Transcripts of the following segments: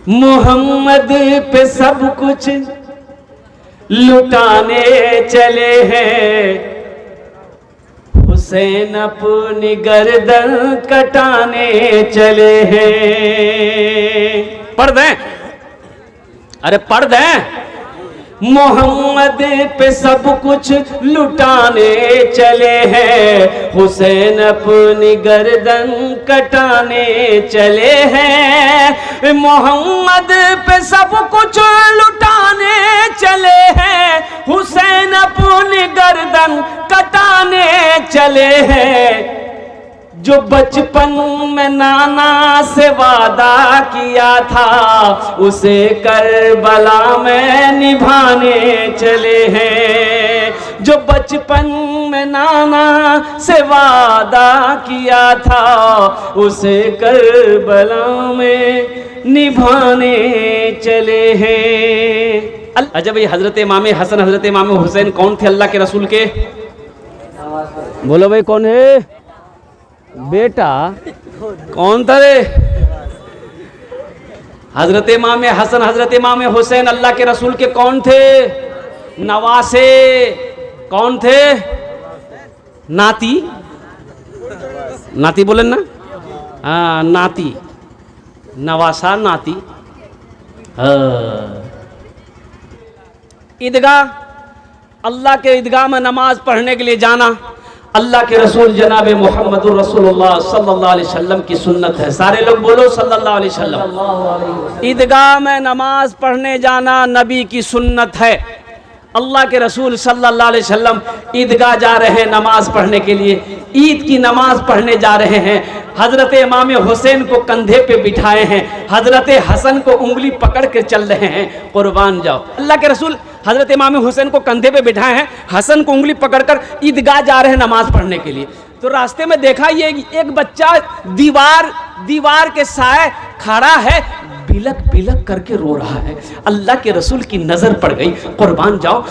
मोहम्मद पे सब कुछ लुटाने चले हैं, हुसैन अपनी गर्दन कटाने चले हैं। पढ़ दें, अरे पढ़ दें। मोहम्मद पे सब कुछ लुटाने चले हैं, हुसैन अपनी गर्दन कटाने चले हैं। मोहम्मद पे सब कुछ लुटाने चले हैं, हुसैन अपनी गर्दन कटाने चले हैं। जो बचपन में नाना से वादा किया था, उसे करबला में निभाने चले हैं। जो बचपन में नाना से वादा किया था, उसे करबला में निभाने चले हैं। अच्छा भाई, हजरत इमाम हसन हजरत इमाम हुसैन कौन थे अल्लाह के रसूल के? बोलो भाई, कौन है? बेटा कौन था रे? हजरत इमाम हसन हजरत इमाम हुसैन अल्लाह के रसूल के कौन थे? नवासे। कौन थे? नाती। नाती बोले ना? हाँ, नाती, नवासा, नाती। ईदगाह, अल्लाह के ईदगाह में नमाज पढ़ने के लिए जाना अल्लाह के रसूल जनाब मोहम्मदुर रसूलुल्लाह सल्लल्लाहु अलैहि वसल्लम की सुन्नत है। सारे लोग बोलो सल्लल्लाहु अलैहि वसल्लम। ईदगाह में नमाज पढ़ने जाना नबी की सुन्नत है। अल्लाह के रसूल सल्लल्लाहु अलैहि वसल्लम ईदगाह जा रहे हैं नमाज पढ़ने के लिए, ईद की नमाज पढ़ने जा रहे हैं। हजरत इमाम हुसैन को कंधे पे बिठाए हैं, हजरत हसन को उंगली पकड़ के चल रहे हैं। कुर्बान जाओ, अल्लाह के रसूल हजरत इमाम हुसैन को कंधे पे बिठाए हैं, हसन को उंगली पकड़कर ईदगाह जा रहे हैं नमाज पढ़ने के लिए। तो रास्ते में देखा ये एक बच्चा दीवार के साए खड़ा है, बिलक बिलक करके रो रहा है। अल्लाह के रसूल की नजर पड़ गई। कुर्बान जाओ,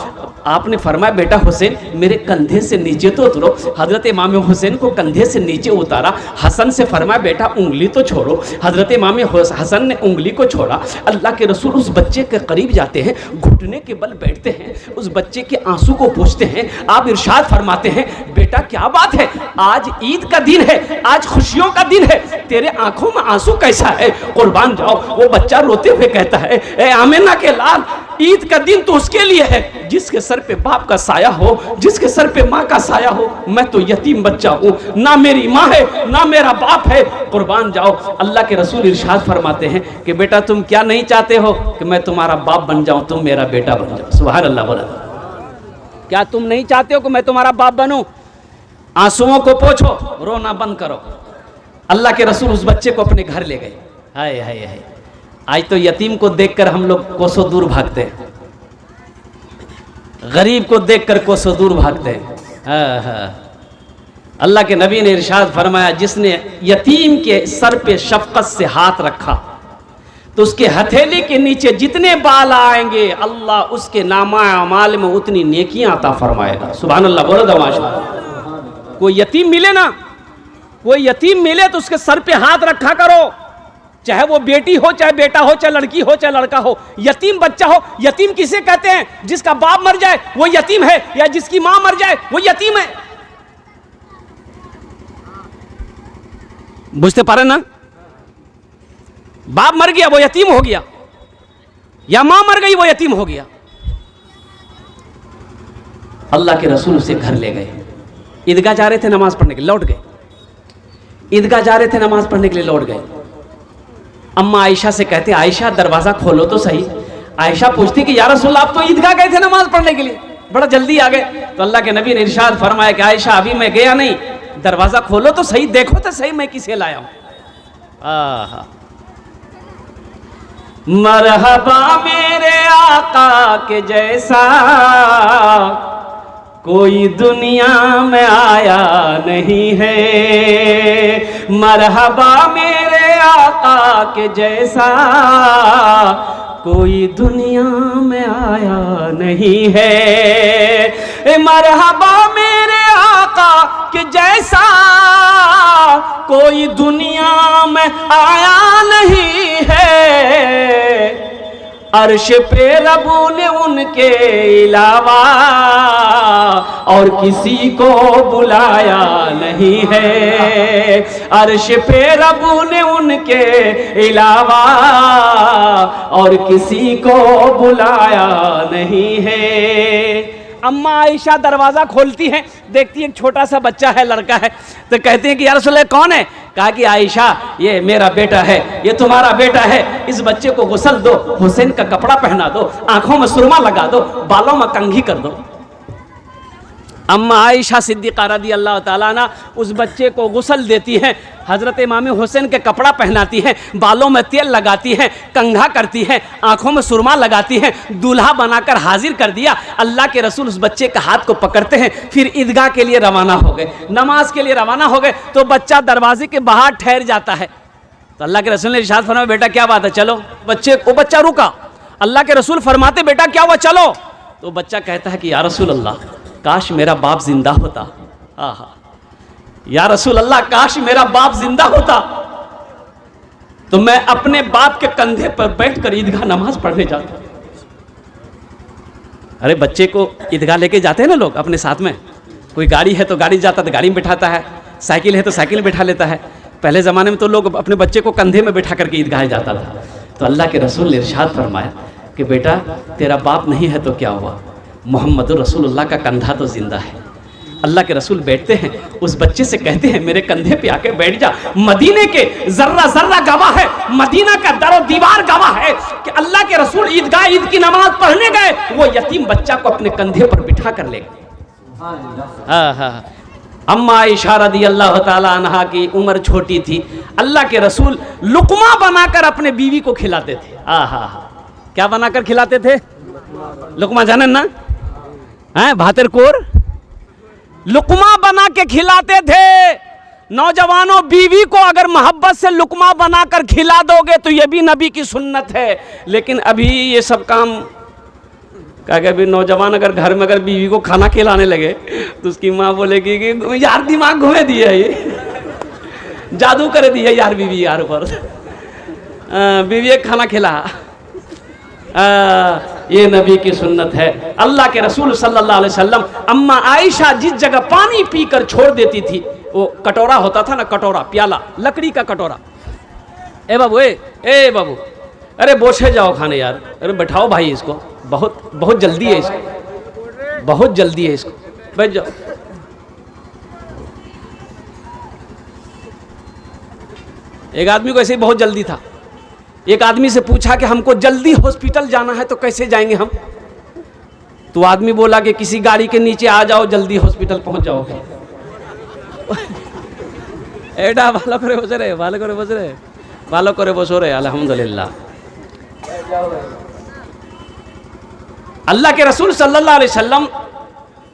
आपने फरमाया बेटा हुसैन मेरे कंधे से नीचे तो उतरो। हजरत इमाम हुसैन को कंधे से नीचे उतारा। हसन से फरमाया बेटा उंगली तो छोड़ो। हजरत इमाम हसन ने उंगली को छोड़ा। अल्लाह के रसूल उस बच्चे के करीब जाते हैं, घुटने के बल बैठते हैं, उस बच्चे के आंसू को पोंछते हैं। आप इरशाद फरमाते हैं बेटा क्या बात है, आज ईद का दिन है, आज खुशियों का दिन है, तेरे आंखों में आंसू कैसा है? कुर्बान जाओ, वो बच्चा रोते हुए कहता है ए आमिना के लाल, ईद का दिन तो उसके लिए है जिसके सर पे बाप का साया हो, जिसके सर पे माँ का साया हो। मैं तो यतीम बच्चा हूँ, ना मेरी माँ है ना मेरा बाप है। कुर्बान जाओ, अल्लाह के रसूल इरशाद फरमाते हैं कि बेटा तुम क्या नहीं चाहते हो कि मैं तुम्हारा बाप बन जाऊं, तुम मेरा बेटा बन जाओ। सुभान अल्लाह। बोला क्या तुम नहीं चाहते हो कि मैं तुम्हारा बाप बनूं? आंसुओं को पोंछो, रोना बंद करो। अल्लाह के रसूल उस बच्चे को अपने घर ले गए। हाय हाय हाय, आज तो यतीम को देखकर हम लोग कोसों दूर भागते हैं, गरीब को देखकर कोसों दूर भागते हैं। अल्लाह के नबी ने इरशाद फरमाया जिसने यतीम के सर पे शफकत से हाथ रखा तो उसके हथेली के नीचे जितने बाल आएंगे अल्लाह उसके नामा अमाल में उतनी नेकियां अता फरमाएगा। सुभान अल्लाह। बोलो दमाशा। कोई यतीम मिले ना, कोई यतीम मिले तो उसके सर पे हाथ रखा करो, चाहे वो बेटी हो, चाहे बेटा हो, चाहे लड़की हो, चाहे लड़का हो। यतीम बच्चा हो, यतीम किसे कहते हैं? जिसका बाप मर जाए वो यतीम है, या जिसकी मां मर जाए वो यतीम है। बुझते पारे ना? बाप मर गया वो यतीम हो गया, या मां मर गई वो यतीम हो गया। अल्लाह के रसूल उसे घर ले गए। ईदगाह जा रहे थे नमाज पढ़ने के लिए, लौट गए। ईदगाह जा रहे थे नमाज पढ़ने के लिए, लौट गए। अम्मा आयशा से कहते आयशा दरवाजा खोलो तो सही। आयशा पूछती कि या रसूल आप तो ईदगाह गए थे नमाज पढ़ने के लिए, बड़ा जल्दी आ गए। तो अल्लाह के नबी ने इरशाद फरमाया कि आयशा अभी मैं गया नहीं, दरवाजा खोलो तो सही, देखो तो सही मैं किसे लाया हूं। मरहबा मेरे आका के जैसा कोई दुनिया में आया नहीं है। मरहबा मेरे आका के जैसा कोई दुनिया में आया नहीं है। मरहबा मेरे आका के जैसा कोई दुनिया में आया नहीं है। अर्श पे रबू ने उनके अलावा और किसी को बुलाया नहीं है। अर्श पे रबू ने उनके अलावा और किसी को बुलाया नहीं है। अम्मा आयशा दरवाजा खोलती हैं, देखती है एक छोटा सा बच्चा है, लड़का है, तो कहती है कि या रसूल अल्लाह कौन है? कहा कि आयशा ये मेरा बेटा है, ये तुम्हारा बेटा है, इस बच्चे को गुस्ल दो, हुसैन का कपड़ा पहना दो, आंखों में सुरमा लगा दो, बालों में कंघी कर दो। अम्मा आयशा सिद्दीक़ा रज़ी अल्लाह ताला अन्हा उस बच्चे को गुस्ल देती हैं, हज़रत इमाम हुसैन के कपड़ा पहनाती हैं, बालों में तेल लगाती हैं, कंघा करती हैं, आंखों में सुरमा लगाती हैं, दूल्हा बनाकर हाजिर कर दिया। अल्लाह के रसूल उस बच्चे का हाथ को पकड़ते हैं, फिर ईदगाह के लिए रवाना हो गए, नमाज के लिए रवाना हो गए। तो बच्चा दरवाजे के बाहर ठहर जाता है, तो अल्लाह के रसूल ने इरशाद फरमाया, बेटा क्या बात है, चलो। वो बच्चा रुका, अल्लाह के रसूल फरमाते, बेटा क्या हुआ, चलो। तो बच्चा कहता है कि या रसूल अल्लाह, काश मेरा बाप जिंदा होता। आहा, या रसूल अल्लाह, काश मेरा बाप जिंदा होता तो मैं अपने बाप के कंधे पर बैठकर ईदगाह नमाज पढ़ने जाता। अरे बच्चे को ईदगाह लेके जाते हैं ना लोग अपने साथ में, कोई गाड़ी है तो गाड़ी जाता तो गाड़ी में बिठाता है, साइकिल है तो साइकिल में बिठा लेता है। पहले ज़माने में तो लोग अपने बच्चे को कंधे में बिठा करके ईदगाह जाता था। तो अल्लाह के रसूल ने इरशाद फरमाया कि बेटा तेरा बाप नहीं है तो क्या हुआ, मोहम्मद रसूलुल्लाह का कंधा तो जिंदा है। अल्लाह के रसूल बैठते हैं, उस बच्चे से कहते हैं मेरे कंधे पे आके बैठ जा। मदीने के जर्रा जर्रा गवाह है, मदीना का दरो दीवार गवाह है कि अल्लाह के रसूल ईदगाह ईद की नमाज पढ़ने गए, वो यतीम बच्चा को अपने कंधे पर बिठा कर ले गए। अम्मा आयशा रज़ी अल्लाह ताला अन्हा की उम्र छोटी थी, अल्लाह के रसूल लुकमा बनाकर अपने बीवी को खिलाते थे। क्या बनाकर खिलाते थे? लुकमा जाने ना है, भातर कोर लुकमा बना के खिलाते थे। नौजवानों, बीवी को अगर मोहब्बत से लुकमा बनाकर खिला दोगे तो ये भी नबी की सुन्नत है। लेकिन अभी ये सब काम क्या, अभी नौजवान अगर घर में अगर बीवी को खाना खिलाने लगे तो उसकी माँ बोलेगी कि यार दिमाग घुमे दिया, ये जादू कर दिया यार बीवी यार पर, बीवी एक खाना खिला। ये नबी की सुन्नत है। अल्लाह के रसूल सल्लल्लाहु अलैहि वसल्लम अम्मा आयशा जिस जगह पानी पीकर छोड़ देती थी, वो कटोरा होता था ना, कटोरा प्याला, लकड़ी का कटोरा। ए बाबू, ए बाबू, अरे बोछे जाओ खाने यार, अरे बैठाओ भाई इसको, बहुत जल्दी है इसको, बहुत जल्दी है इसको, बैठ जाओ। एक आदमी को ऐसे ही बहुत जल्दी था। एक आदमी से पूछा कि हमको जल्दी हॉस्पिटल जाना है तो कैसे जाएंगे हम? तो आदमी बोला कि किसी गाड़ी के नीचे आ जाओ, जल्दी हॉस्पिटल पहुंच जाओगे। एडा भालो करे बस रे, भालो करे बस रे, भालो करे बसो रे, अल्हम्दुलिल्लाह। अल्लाह के रसूल सल्लल्लाहु अलैहि वसल्लम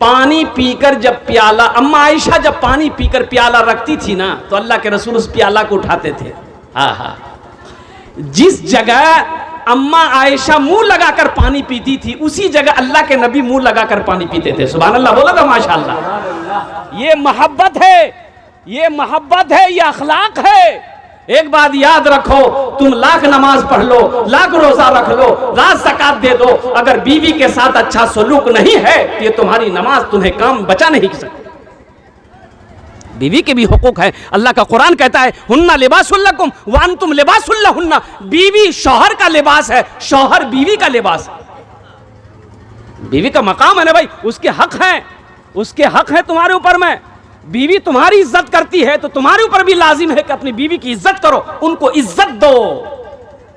पानी पीकर जब प्याला, अम्मा आयशा जब पानी पीकर प्याला रखती थी ना, तो अल्लाह के रसूल उस प्याला को उठाते थे। जिस जगह अम्मा आयशा मुंह लगाकर पानी पीती थी, उसी जगह अल्लाह के नबी मुंह लगाकर पानी पीते थे। सुभान अल्लाह बोला था, माशाअल्लाह। ये मोहब्बत है, ये मोहब्बत है, ये अखलाक है। एक बात याद रखो, तुम लाख नमाज पढ़ लो, लाख रोजा रख लो, रात ज़कात दे दो, अगर बीवी के साथ अच्छा सलूक नहीं है तो ये तुम्हारी नमाज तुम्हें काम बचा नहीं सकती। बीवी के भी हुकूक है। अल्लाह का कुरान कहता है, हुन्ना लिबासुल लकुम व अंतुम लिबासुल लहुन्ना। बीवी शौहर का लिबास है, शौहर बीवी का लिबास है। बीवी का मकाम है ना भाई, उसके हक हैं, उसके हक है तुम्हारे ऊपर में। बीवी तुम्हारी इज्जत करती है तो तुम्हारे ऊपर भी लाजिम है कि अपनी बीवी की इज्जत करो, उनको इज्जत दो,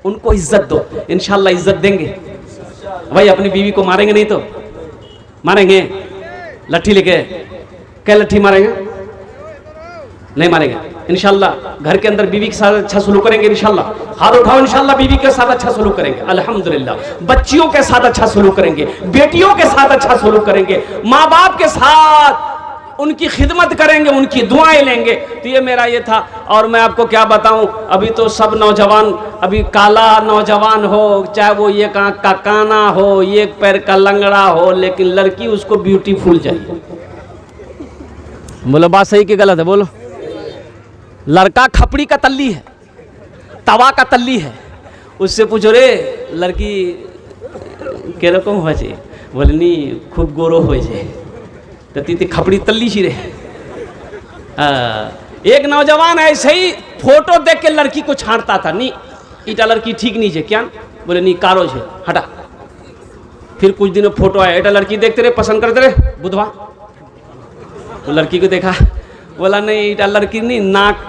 उनको इज्जत दो। इंशाअल्लाह इज्जत देंगे भाई। अपनी बीवी को मारेंगे नहीं तो मारेंगे, लट्ठी लेके, क्या लट्ठी मारेंगे? नहीं मारेंगे इंशाअल्लाह। घर के अंदर बीवी के साथ अच्छा सलूक करेंगे इंशाअल्लाह। हाथ उठाओ, इंशाअल्लाह बीवी के साथ अच्छा सलूक करेंगे अल्हम्दुलिल्लाह। बच्चियों के साथ अच्छा सलूक करेंगे, बेटियों के साथ अच्छा सलूक करेंगे, माँ बाप के साथ उनकी खिदमत करेंगे, उनकी दुआएं लेंगे। तो ये मेरा ये था। और मैं आपको क्या बताऊं, अभी तो सब नौजवान, अभी काला नौजवान हो, चाहे वो ये आँख का काना हो, एक पैर का लंगड़ा हो, लेकिन लड़की उसको ब्यूटीफुल चाहिए। बोलो बात सही कि गलत है? बोलो। लड़का खपड़ी का तल्ली है, तवा का तल्ली है, उससे पूछो रे लड़की কিরকম হয়েছে? বলে নি খুব গোরো হয়েছে। तो तीती खपड़ी तल्ली सी रहे। एक नौजवान ऐसे ही फोटो देख के लड़की को छांटता था, नहीं इटा लड़की ठीक नहीं है क्या? बोले नहीं कारो है, हटा। फिर कुछ दिनों फोटो आया, एटा लड़की देखते रहे, पसंद करते रहे, बुधवा तो लड़की को देखा, बोला नहीं इटा लड़की नहीं,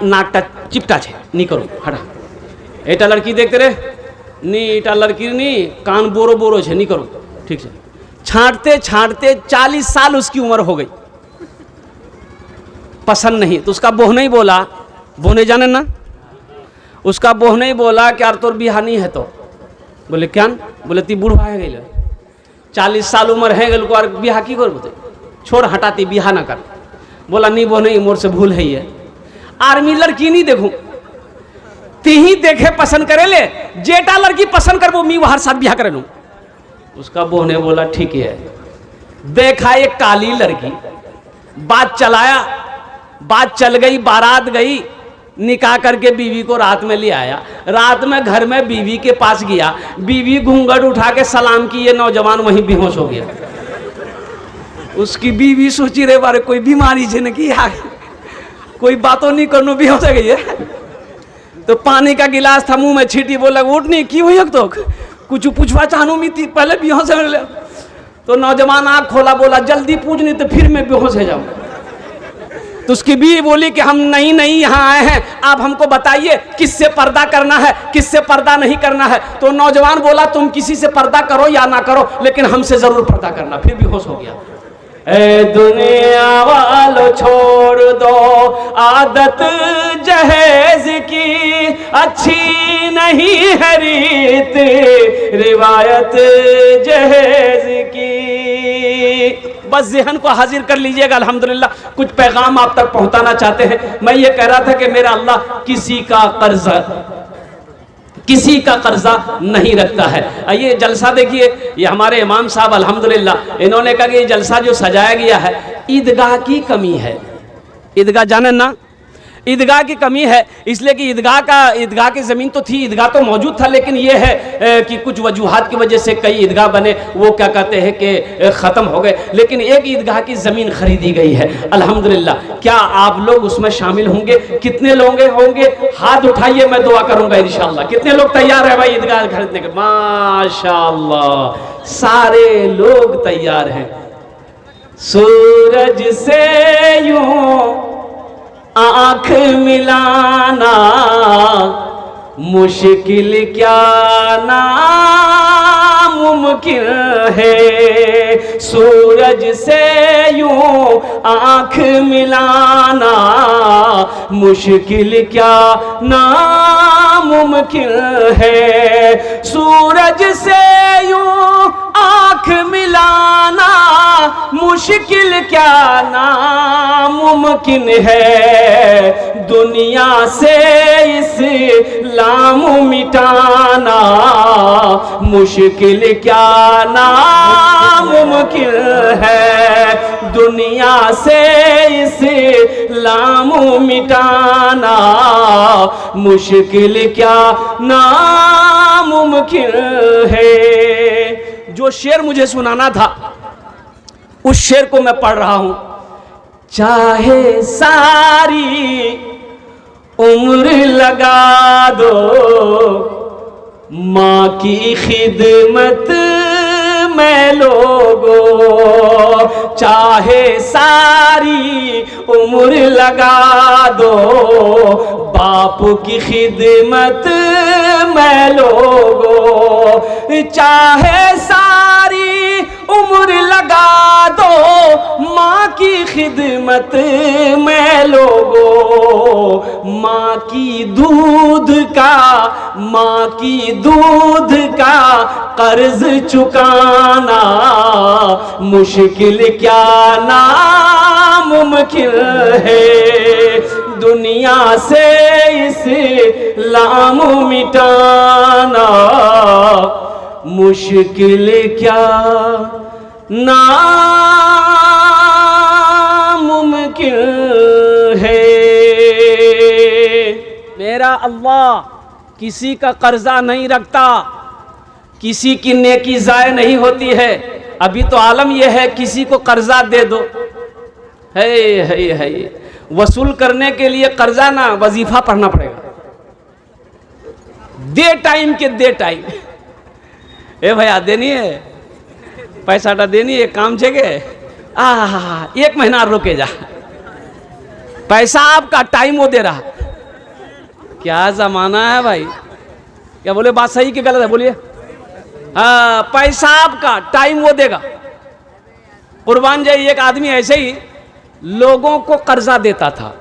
नाक चिपटा है, नहीं करो, हटा। एटा लड़की देखते रहे, नहीं इटा लड़की नहीं, कान बोरो बोरो है, नहीं करो, ठीक है। छांटते छांटते 40 साल उसकी उम्र हो गई, पसंद नहीं। तो उसका बोह नहीं बोला, बोहने जाने ना, उसका बोह नहीं बोला कि यार तोर बिहा नहीं है। तो बोले क्या? बोले ती बूढ़ा है गई, 40 साल उम्र है गल को और बिहा की कर बोते, छोड़ हटाती बिहा ना कर। बोला नहीं वो नहीं, मोर से भूल है ये, आर्मी लड़की नहीं देखूं, ती ही देखे पसंद करे ले, जेटा लड़की पसंद कर वो मी हर साथ बिहा करे लूं। उसका बहू ने बोला ठीक है। देखा एक काली लड़की, बात चलाया, बात चल गई, बारात गई, निकाह करके बीवी को रात में ले आया। रात में घर में बीवी के पास गया, बीवी घूंघट उठा के सलाम की, ये नौजवान वहीं बेहोश हो गया। उसकी बीवी सोची रे बारे कोई बीमारी जिन की आ, कोई बातों नहीं करनो, बेहोश हो गई है। तो पानी का गिलास था मुंह में छीटी, बोला उठ नहीं की हुई तो कुछ पूछवा चाहूँ मी थी पहले बेहोश हो गया। तो नौजवान आँख खोला, बोला जल्दी पूछ नहीं तो फिर मैं बेहोश हो जाऊँ। तो उसकी बीवी बोली कि हम नहीं यहाँ आए हैं, आप हमको बताइए किससे पर्दा करना है, किससे पर्दा नहीं करना है। तो नौजवान बोला तुम किसी से पर्दा करो या ना करो, लेकिन हमसे जरूर पर्दा करना। फिर बेहोश हो गया। ए दुनिया वालों छोड़ दो आदत जहेज की, अच्छी नहीं है रीत रिवायत जहेज की। बस ज़हन को हाजिर कर लीजिएगा। अल्हम्दुलिल्लाह कुछ पैगाम आप तक पहुंचाना चाहते हैं। मैं ये कह रहा था कि मेरा अल्लाह किसी का कर्जा नहीं रखता है। ये जलसा देखिए, ये हमारे इमाम साहब अल्हम्दुलिल्लाह इन्होंने कहा कि ये जलसा जो सजाया गया है, ईदगाह की कमी है। ईदगाह जाने ना, ईदगाह की कमी है, इसलिए कि ईदगाह की ज़मीन तो थी, ईदगाह तो मौजूद था, लेकिन ये है कि कुछ वजूहात की वजह से कई ईदगाह बने, वो क्या कहते हैं कि ख़त्म हो गए। लेकिन एक ईदगाह की ज़मीन खरीदी गई है अल्हम्दुलिल्लाह। क्या आप लोग उसमें शामिल होंगे? कितने लोग होंगे? हाथ उठाइए, मैं दुआ करूँगा इंशाअल्लाह। कितने लोग तैयार है भाई ईदगाह खरीदने के? माशाअल्लाह सारे लोग तैयार हैं। सूरज से यूं आँख मिलाना मुश्किल क्या नामुमकिन है, सूरज से यूं आँख मिलाना मुश्किल क्या नामुमकिन है, सूरज से यूं आँख मिलाना मुश्किल क्या नामुमकिन है, दुनिया से इस्लाम मिटाना मुश्किल क्या नामुमकिन है, दुनिया से इस्लाम मिटाना मुश्किल क्या नामुमकिन है। जो शेर मुझे सुनाना था उस शेर को मैं पढ़ रहा हूं। चाहे सारी उम्र लगा दो माँ की खिदमत में लोगो, चाहे सारी उम्र लगा दो बाप की खिदमत में लोगो, चाहे सारी उम्र लगा दो माँ की खिदमत में लोगो, माँ की दूध का कर्ज चुकाना मुश्किल क्या नामुमकिन है, दुनिया से इस्लाम मिटाना मुश्किल क्या नामुमकिन है। मेरा अल्लाह किसी का कर्जा नहीं रखता, किसी की नेकी ज़ाय नहीं होती है। अभी तो आलम यह है किसी को कर्जा दे दो, है वसूल करने के लिए कर्जा ना वजीफा पढ़ना पड़ेगा, दे टाइम के दे टाइम। ए भैया देनी है पैसाटा देनी है, काम छेगे एक महीना रुके जा, पैसा आपका टाइम वो दे रहा। क्या जमाना है भाई, क्या बोले बात सही कि गलत है बोलिए? हाँ, पैसा आपका टाइम वो देगा। कुर्बान जाइए, एक आदमी ऐसे ही लोगों को कर्जा देता था,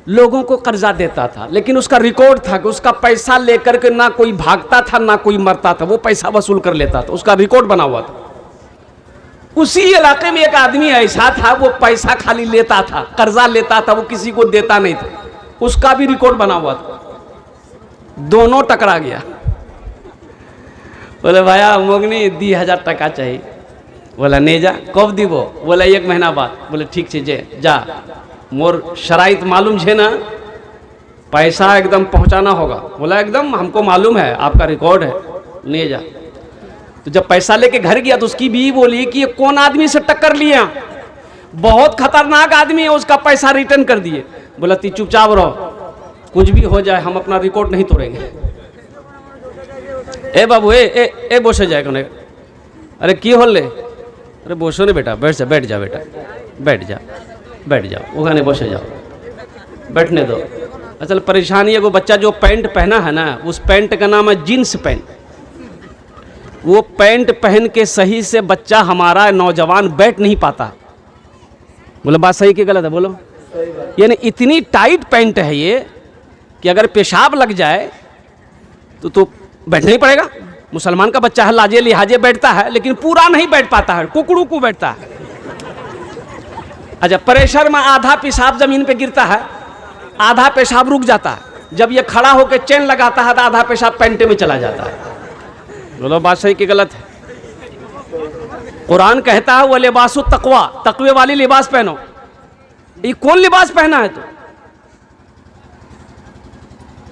लोगों को कर्जा देता था, लेकिन उसका रिकॉर्ड था कि उसका पैसा लेकर के ना कोई भागता था ना कोई मरता था, वो पैसा वसूल कर लेता था, उसका रिकॉर्ड बना हुआ था। उसी इलाके में एक आदमी ऐसा था, वो पैसा खाली लेता था, कर्जा लेता था, वो किसी को देता नहीं था, उसका भी रिकॉर्ड बना हुआ था। दोनों टकरा गया। बोले भैया मोगनी 10,000 टका चाहिए। बोला नहीं जा, कब दीबो? बोला 1 महीना बाद। बोले ठीक छे जे जा, मोर शराइत मालूम छे ना, पैसा एकदम पहुंचाना होगा। बोला एकदम हमको मालूम है, आपका रिकॉर्ड है, नहीं जा। तो जब पैसा लेके घर गया तो उसकी बीवी बोली कि ये कौन आदमी से टक्कर लिया, बहुत खतरनाक आदमी है, उसका पैसा रिटर्न कर दिए। बोला ती चुपचाप रहो, कुछ भी हो जाए हम अपना रिकॉर्ड नहीं तोड़ेंगे। ए बाबू ए बोसे जाए कोने, अरे की होले? अरे बोसो नहीं बेटा, बैठ जा बेटा, बैठ जाओ, वहाँ बसे जाओ, बैठने दो। असल परेशानी है, वो बच्चा जो पैंट पहना है ना, उस पैंट का नाम है जीन्स पैंट। वो पैंट पहन के सही से बच्चा हमारा नौजवान बैठ नहीं पाता। बोले बात सही कि गलत है बोलो? यानी इतनी टाइट पैंट है ये कि अगर पेशाब लग जाए तो बैठना ही पड़ेगा। मुसलमान का बच्चा है, लाजे लिहाजे बैठता है, लेकिन पूरा नहीं बैठ पाता है, कुकड़ू को बैठता है। अच्छा, प्रेशर में आधा पेशाब जमीन पे गिरता है, आधा पेशाब रुक जाता है। जब ये खड़ा होकर चेन लगाता है तो आधा पेशाब पैंटे में चला जाता है। बोलो बात सही कि गलत है? कुरान कहता है वो लिबासु तकवा, तकवे वाली लिबास पहनो। ये कौन लिबास पहना है? तो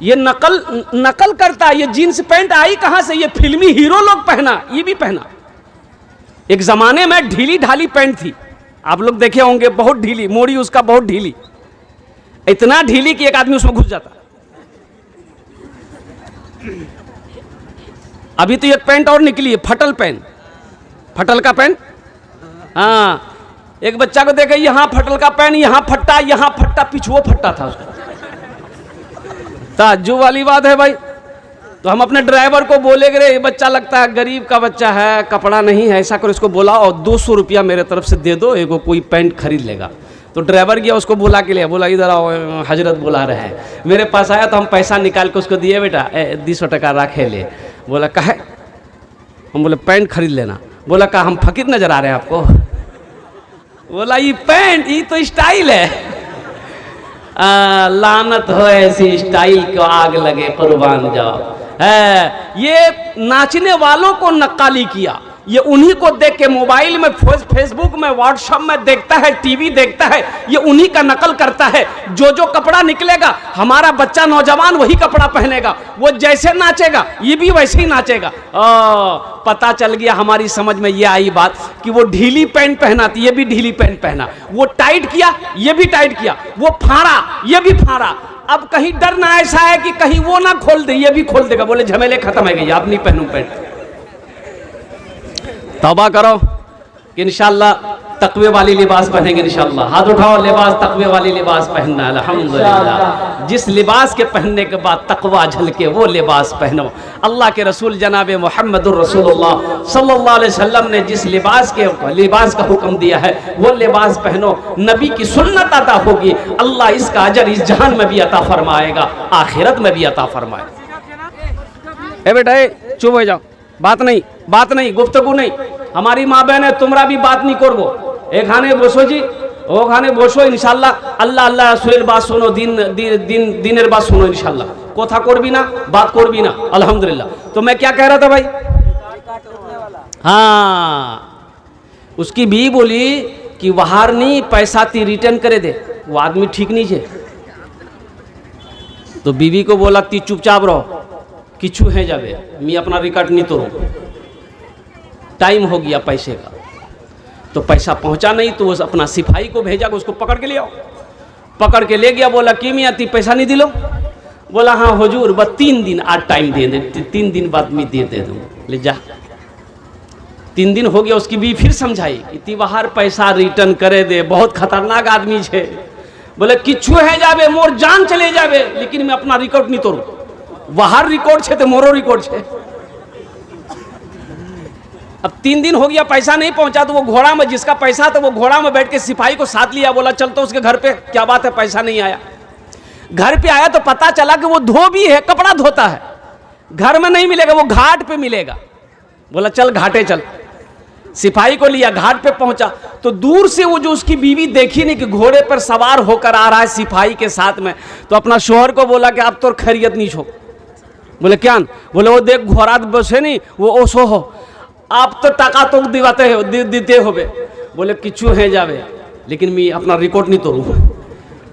ये नकल करता है। ये जीन्स पैंट आई कहां से? ये फिल्मी हीरो लोग पहना, ये भी पहना। एक जमाने में ढीली ढाली पैंट थी, आप लोग देखे होंगे, बहुत ढीली, मोड़ी उसका बहुत ढीली, इतना ढीली कि एक आदमी उसमें घुस जाता। अभी तो एक पैंट और निकली है, फटल पैंट, फटल का पैंट। हाँ, एक बच्चा को देखे, यहाँ फटल का पैंट, यहाँ फट्टा, पिछुआ फट्टा था उसका। ताज्जुब वाली बात है भाई। तो हम अपने ड्राइवर को बोले रे, ये बच्चा लगता है गरीब का बच्चा है, कपड़ा नहीं है, ऐसा कर इसको बोला और 200 रुपया मेरे तरफ से दे दो, एगो कोई पैंट खरीद लेगा। तो ड्राइवर गया, उसको बुला के लिया, बोला इधर आओ, हजरत बुला रहे हैं। मेरे पास आया तो हम पैसा निकाल के उसको दिए, बेटा 200 टका रखे ले। बोला कहे? हम बोले पैंट खरीद लेना। बोला कहा हम फकीर नजर आ रहे हैं आपको? बोला ये पैंट, ये तो स्टाइल है। लानत हो ऐसी स्टाइल को, आग लगे कुर्बान जाओ। है ये नाचने वालों को नक्काली किया, ये उन्हीं को देख के मोबाइल में, फेसबुक में, व्हाट्सएप में देखता है, टीवी देखता है, ये उन्हीं का नकल करता है। जो कपड़ा निकलेगा हमारा बच्चा नौजवान वही कपड़ा पहनेगा, वो जैसे नाचेगा ये भी वैसे ही नाचेगा। पता चल गया, हमारी समझ में ये आई बात कि वो ढीली पैंट पहना थी, ये भी ढीली पैंट पहना, वो टाइट किया, ये भी टाइट किया, वो फाड़ा, ये भी फाड़ा। अब कहीं डर ना ऐसा है कि कहीं वो ना खोल दे, ये भी खोल देगा। बोले झमेले खत्म है गई, आप नहीं पहनूं पैंट। तौबा करो कि इंशाअल्लाह तकवे वाली लिबास पहनेंगे इंशाअल्लाह। हाथ उठाओ, लिबास तकवे वाली लिबास पहनना। अल्हम्दुलिल्लाह, जिस लिबास के पहनने के बाद तकवा झलके वो लिबास पहनो। अल्लाह के रसूल जनाब मुहम्मदुर रसूलुल्लाह सल्लल्लाहु अलैहि वसल्लम ने जिस लिबास का हुक्म दिया है वो लिबास पहनो। नबी की सुन्नत अता होगी, अल्लाह इसका अजर इस जहान में भी अता फरमाएगा, आखिरत में भी अता फरमाएगा। ए बेटा चुप हो जाओ, बात नहीं, गुफ्तगू नहीं। हमारी माँ बहन है, तुमरा भी बात नहीं करबो। एखाने बसो जी, ओखाने बसो इंशाल्लाह। अल्लाह अल्लाह रसूलेर बात सुनो, दिनेर बात सुनो इंशाल्लाह। कोथा करबी ना, बात करबी ना, अल्हम्दुलिल्लाह। तो मैं क्या कह रहा था भाई? हाँ, उसकी भी बोली कि वहार नहीं पैसा ती रिटर्न करे दे, वो आदमी ठीक नहीं है। तो बीवी को बोला ती चुपचाप रहो, किचू है जाबे, मैं अपना रिकॉर्ड नहीं तोड़ू। टाइम हो गया पैसे का, तो पैसा पहुंचा नहीं, तो वो अपना सिपाही को भेजा कि उसको पकड़ के ले आओ। पकड़ के ले गया, बोला कि मियाँ ती पैसा नहीं दिलो? बोला हाँ हुजूर, बस 3 दिन आज टाइम दे दे, 3 दिन बाद मैं दे दूँ। ले जा। 3 दिन हो गया, उसकी बीवी फिर समझाई कि तिवार पैसा रिटर्न करे दे, बहुत खतरनाक आदमी है। बोले किच्छू है जाबे, मोर जान चले जाबे, लेकिन मैं अपना रिकॉर्ड नहीं तोड़ू। बाहर रिकॉर्ड है तो मोरो रिकॉर्ड है। अब 3 दिन हो गया, पैसा नहीं पहुंचा, तो वो घोड़ा में, जिसका पैसा था वो घोड़ा में बैठ के सिपाही को साथ लिया, बोला चल तो उसके घर पे, क्या बात है पैसा नहीं आया। घर पे आया तो पता चला कि वो धोबी है, कपड़ा धोता है, घर में नहीं मिलेगा, वो घाट पे मिलेगा। बोला चल घाटे चल। सिपाही को लिया, घाट पे पहुंचा तो दूर से वो जो उसकी बीवी देखी नहीं कि घोड़े पर सवार होकर आ रहा है सिपाही के साथ में, तो अपना शोहर को बोला कि आप तो खैरियत नहीं छो। बोले क्या? बोले वो देख घोड़ा बसे नहीं, वो ओसो हो, आप तो टाका तो दिवाते हो, देते हो बे। बोले किच्छू है जावे, लेकिन मैं अपना रिकॉर्ड नहीं तोड़ू।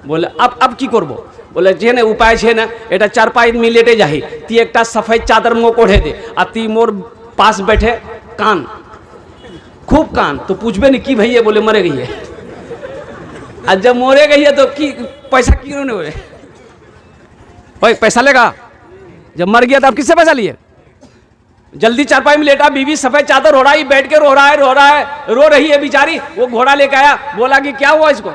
बोले अब की करबो? बोले जे ने उपाय छे ना, एटा 4-5 दिन लेटे जाही, ती एकटा सफेद चादर मो कोढ़े दे, आ ती मोर पास बैठे कान, खूब कान, तो पूछबे नहीं कि भैया, बोले मरे गई है। आज जब मोरे गई है तो की पैसा क्यों नहीं हुए? भाई पैसा लेगा, जब मर गया तो आप किससे पैसा लिए? जल्दी 4-5 में लेटा, बीवी सफेद चादर ओढ़ाई, बैठ के रो रही है बेचारी। वो घोड़ा लेके आया, बोला कि क्या हुआ इसको?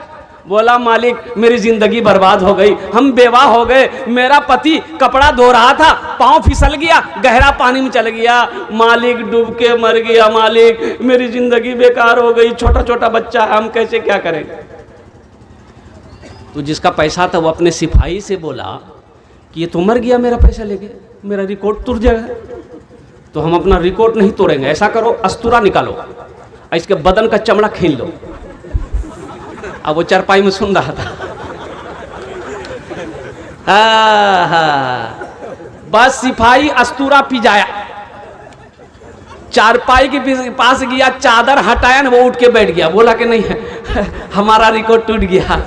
बोला मालिक मेरी जिंदगी बर्बाद हो गई, हम बेवा हो गए, मेरा पति कपड़ा धो रहा था, पांव फिसल गया, गहरा पानी में चल गया, मालिक डूब के मर गया, मालिक मेरी जिंदगी बेकार हो गई, छोटा छोटा बच्चा है, हम कैसे क्या करें? तो जिसका पैसा था वो अपने सिपाही से बोला कि ये तो मर गया, मेरा पैसा ले गया, मेरा रिकॉर्ड टूट जाएगा। तो हम अपना रिकॉर्ड नहीं तोड़ेंगे, ऐसा करो अस्तूरा निकालो, इसके बदन का चमड़ा खींच लो। अब वो चारपाई में सुन रहा था। बस सिपाही अस्तूरा पिजाया, चारपाई के पास गया, चादर हटाया ना, वो उठ के बैठ गया। बोला कि नहीं हमारा रिकॉर्ड टूट गया,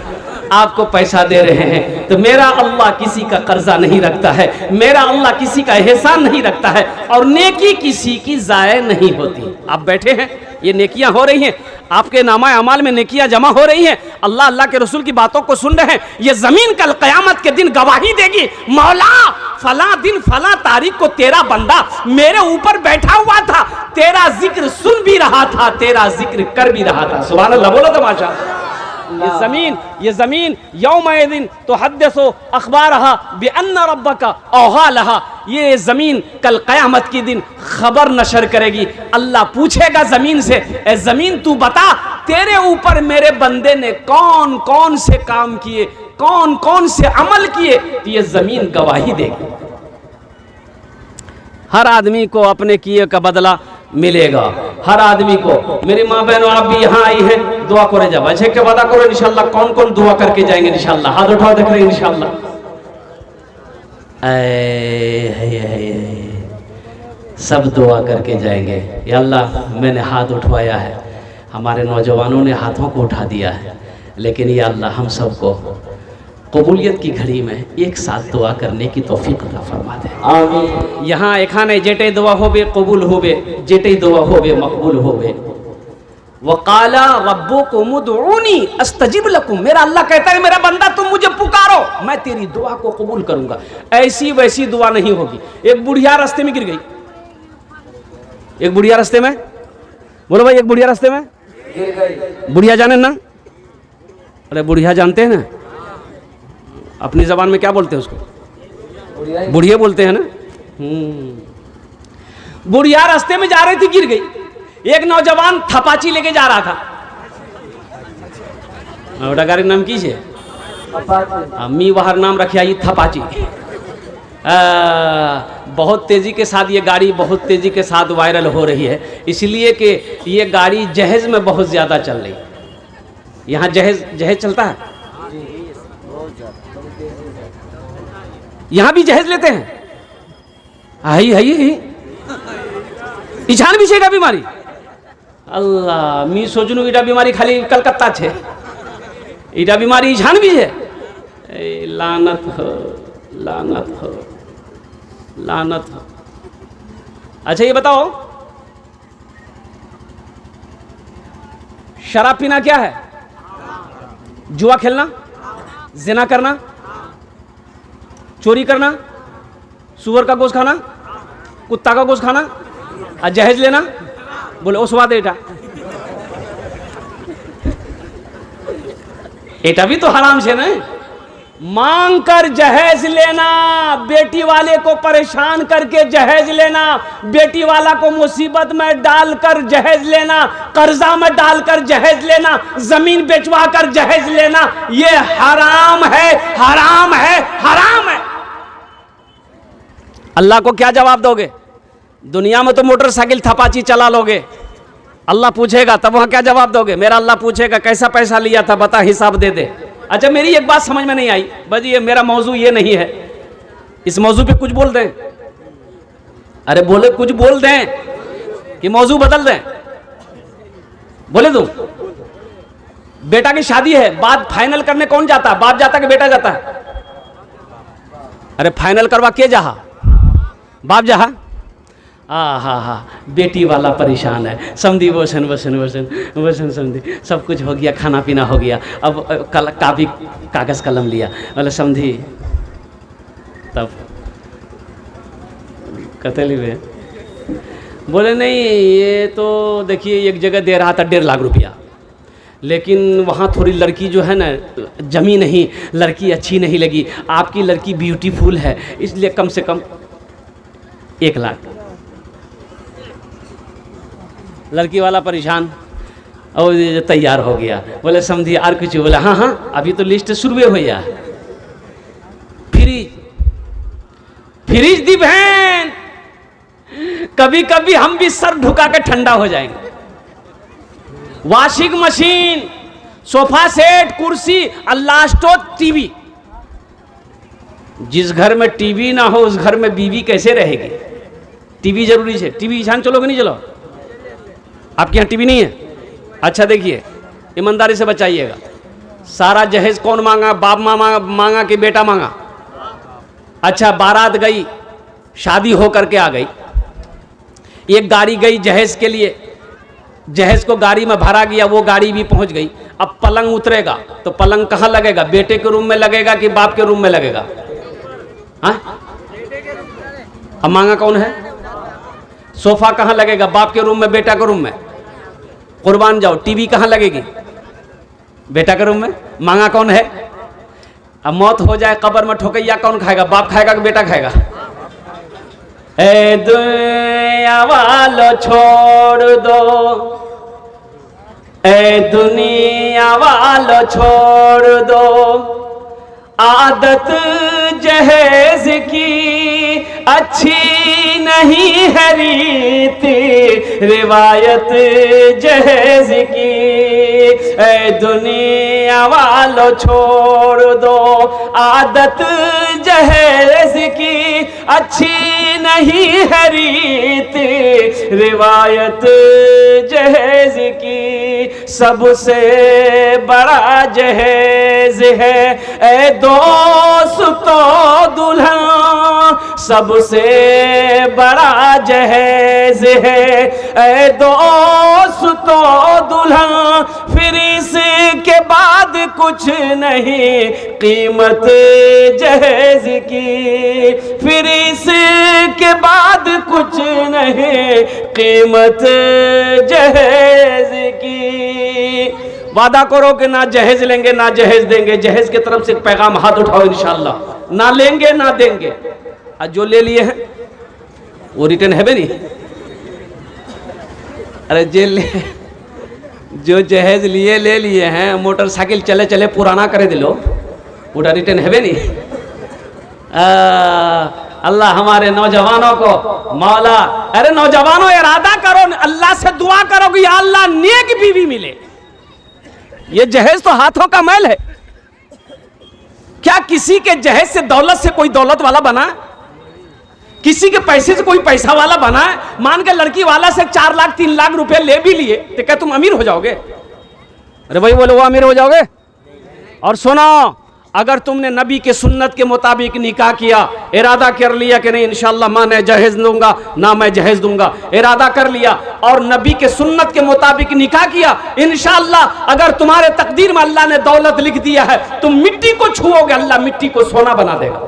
आपको पैसा दे रहे हैं। तो मेरा अल्लाह किसी का कर्जा नहीं रखता है, मेरा अल्लाह किसी का एहसान नहीं रखता है, और नेकी किसी की जाया नहीं होती। आप बैठे हैं, ये नेकियां हो रही हैं, आपके नामा अमाल में नेकियां जमा हो रही हैं, अल्लाह अल्लाह के रसूल की बातों को सुन रहे हैं। ये जमीन कल कयामत के दिन गवाही देगी, मौला फला दिन फला तारीख को तेरा बंदा मेरे ऊपर बैठा हुआ था, तेरा जिक्र सुन भी रहा था, तेरा जिक्र कर भी रहा था। सुभान अल्लाह, बोलो तो माशा। ये जमीन यौम-ए-दिन तो हद्दसो अखबारहा बिअन्ना रब्बका औहा लहा, ये जमीन कल क़यामत के दिन खबर नशर करेगी। अल्लाह पूछेगा जमीन से, ए जमीन तू बता तेरे ऊपर मेरे बंदे ने कौन कौन से काम किए, कौन कौन से अमल किए, तो ये जमीन गवाही देगी। हर आदमी को अपने किए का बदला मिलेगा, हर आदमी को। मेरी माँ बहनों, आप भी यहाँ आई हैं, दुआ करे जब अच्छे के वादा करो इंशाल्लाह। कौन कौन दुआ करके जाएंगे इंशाल्लाह? हाथ उठाओ, देख रहे हैं इंशाल्लाह। सब दुआ करके जाएंगे। या अल्लाह, मैंने हाथ उठवाया है, हमारे नौजवानों ने हाथों को उठा दिया है, लेकिन या अल्लाह हम सबको कबूलियत की घड़ी में एक साथ दुआ करने की तौफीक अता फरमा दे। आमीन। यहाँ एखाने जेटे दुआ होबे कबूल होबे, जेटे दुआ होबे मकबूल होबे। वक़ाला रब्बुकुम उदऊनी अस्तजिब लकुम, मेरा अल्लाह कहता है मेरा बंदा तुम मुझे पुकारो, मैं तेरी दुआ को कबूल करूंगा। ऐसी वैसी दुआ नहीं होगी। एक बुढ़िया रास्ते में गिर गई, एक बुढ़िया रास्ते में, बोलो भाई, एक बुढ़िया रास्ते में गिर गई। बुढ़िया जाने ना? अरे बुढ़िया जानते हैं ना, अपनी जबान में क्या बोलते हैं उसको? बुढ़िया बोलते हैं ना। बुढ़िया रास्ते में जा रही थी, गिर गई। एक नौजवान थपाची लेके जा रहा था। बेटा गाड़ी नाम की है? मी वहार नाम रखिया ये थपाची। बहुत तेजी के साथ ये गाड़ी बहुत तेजी के साथ वायरल हो रही है, इसलिए कि ये गाड़ी जहेज में बहुत ज्यादा चल रही। यहाँ जहेज चलता है, यहाँ भी जहेज लेते हैं। इछान भी छेगा बीमारी। अल्लाह, मी सोचनू इटा बीमारी खाली कलकत्ता छे, इटा बीमारी इछान भी है। लानत हो, लानत हो, लानत हो। अच्छा ये बताओ, शराब पीना क्या है? जुआ खेलना, जिना करना, चोरी करना, सुअर का गोश्त खाना, कुत्ता का गोश्त खाना और जहेज लेना। बोले उस बात एटा भी तो हराम से ना। मांग कर जहेज लेना, बेटी वाले को परेशान करके जहेज लेना, बेटी वाला को मुसीबत में डालकर जहेज लेना, कर्जा में डालकर जहेज लेना, जमीन बेचवा कर जहेज लेना, ये हराम है, हराम है, हराम है। अल्लाह को क्या जवाब दोगे? दुनिया में तो मोटरसाइकिल थपाची चला लोगे, अल्लाह पूछेगा तब वहां क्या जवाब दोगे? मेरा अल्लाह पूछेगा कैसा पैसा लिया था बता, हिसाब दे दे। अच्छा मेरी एक बात समझ में नहीं आई, बस ये मेरा मौजू ये नहीं है, इस मौजू पे कुछ बोल दें। अरे बोले कुछ बोल दें कि मौजू बदल दें। बोले तुम बेटा की शादी है, बात फाइनल करने कौन जाता है? बाप जाता है कि बेटा जाता है? अरे फाइनल करवा के जहा बाप जहा। हा बेटी वाला परेशान है, समझी वसन वसन वसन वसन समझी, सब कुछ हो गया, खाना पीना हो गया, अब काफी कागज कलम लिया, बोले समझी तब कतली में बोले नहीं ये तो देखिए एक जगह दे रहा था 1.5 लाख रुपया, लेकिन वहाँ थोड़ी लड़की जो है ना जमी नहीं, लड़की अच्छी नहीं लगी, आपकी लड़की ब्यूटीफुल है इसलिए कम से कम 1 लाख। लड़की वाला परेशान और तैयार हो गया, बोले समझिए और कुछ? बोले हाँ अभी तो लिस्ट शुरू हो गया। फ्रिज दी बहन, कभी कभी हम भी सर झुका के ठंडा हो जाएंगे। वॉशिंग मशीन, सोफा सेट, कुर्सी, लास्टो टीवी। जिस घर में टीवी ना हो उस घर में बीवी कैसे रहेगी? टीवी जरूरी है। टीवी ईशान चलोगे नहीं चलो? आपके यहाँ टीवी नहीं है? अच्छा देखिए ईमानदारी से बचाइएगा, सारा जहेज कौन मांगा? बाप मांगा कि बेटा मांगा? अच्छा बारात गई, शादी हो करके आ गई, एक गाड़ी गई जहेज के लिए, जहेज को गाड़ी में भरा गया, वो गाड़ी भी पहुंच गई। अब पलंग उतरेगा तो पलंग कहाँ लगेगा? बेटे के रूम में लगेगा कि बाप के रूम में लगेगा? हाँ अब मांगा कौन है? सोफा कहाँ लगेगा? बाप के रूम में, बेटा के रूम में? कुर्बान जाओ, टीवी कहाँ लगेगी? बेटा के रूम में। मांगा कौन है? अब मौत हो जाए कब्र में ठोकैया कौन खाएगा? बाप खाएगा कि बेटा खाएगा? ए दुनिया वालों छोड़ दो, ए दुनिया वालों छोड़ दो, आदत जहेज की अच्छी नहीं है रीति, रिवायत जहेज की। ए दुनिया वालों छोड़ दो, आदत जहेज की अच्छी नहीं है रीति, रिवायत जहेज की। सबसे बड़ा जहेज है ए दोस्तों दुल्हन, सबसे बड़ा जहेज है ए दोस्तों दुल्हन, फिर इसके बाद कुछ नहीं कीमत जहेज की, फिर इसके बाद कुछ नहीं कीमत जहेज की। वादा करो कि ना जहेज लेंगे ना जहेज देंगे। जहेज की तरफ से एक पैगाम, हाथ उठाओ इंशाअल्लाह। ना लेंगे ना देंगे। आज जो ले लिए हैं वो रिटर्न है भी नहीं। अरे जो जहेज लिए ले लिए हैं, मोटरसाइकिल चले चले पुराना करे दिलो, वो रिटर्न है भी नहीं। अल्लाह हमारे नौजवानों को मौला, अरे नौजवानों इरादा करो, अल्लाह से दुआ करो कि या अल्लाह नेक बीवी मिले। ये जहेज तो हाथों का मैल है। क्या किसी के जहेज से दौलत से कोई दौलत वाला बना? किसी के पैसे से कोई पैसा वाला बना? मान के लड़की वाला से 4 लाख 3 लाख रुपए ले भी लिए तो क्या तुम अमीर हो जाओगे? अरे भाई बोले वो अमीर हो जाओगे। और सुनो, अगर तुमने नबी के सुन्नत के मुताबिक निकाह किया, इरादा कर लिया कि नहीं इंशाअल्लाह मां मैं जहेज दूंगा ना मैं जहेज दूंगा, इरादा कर लिया और नबी के सुन्नत के मुताबिक निकाह किया, इंशाअल्लाह अगर तुम्हारे तकदीर में अल्लाह ने दौलत लिख दिया है, तुम मिट्टी को छुओगे, अल्लाह मिट्टी को सोना बना देगा।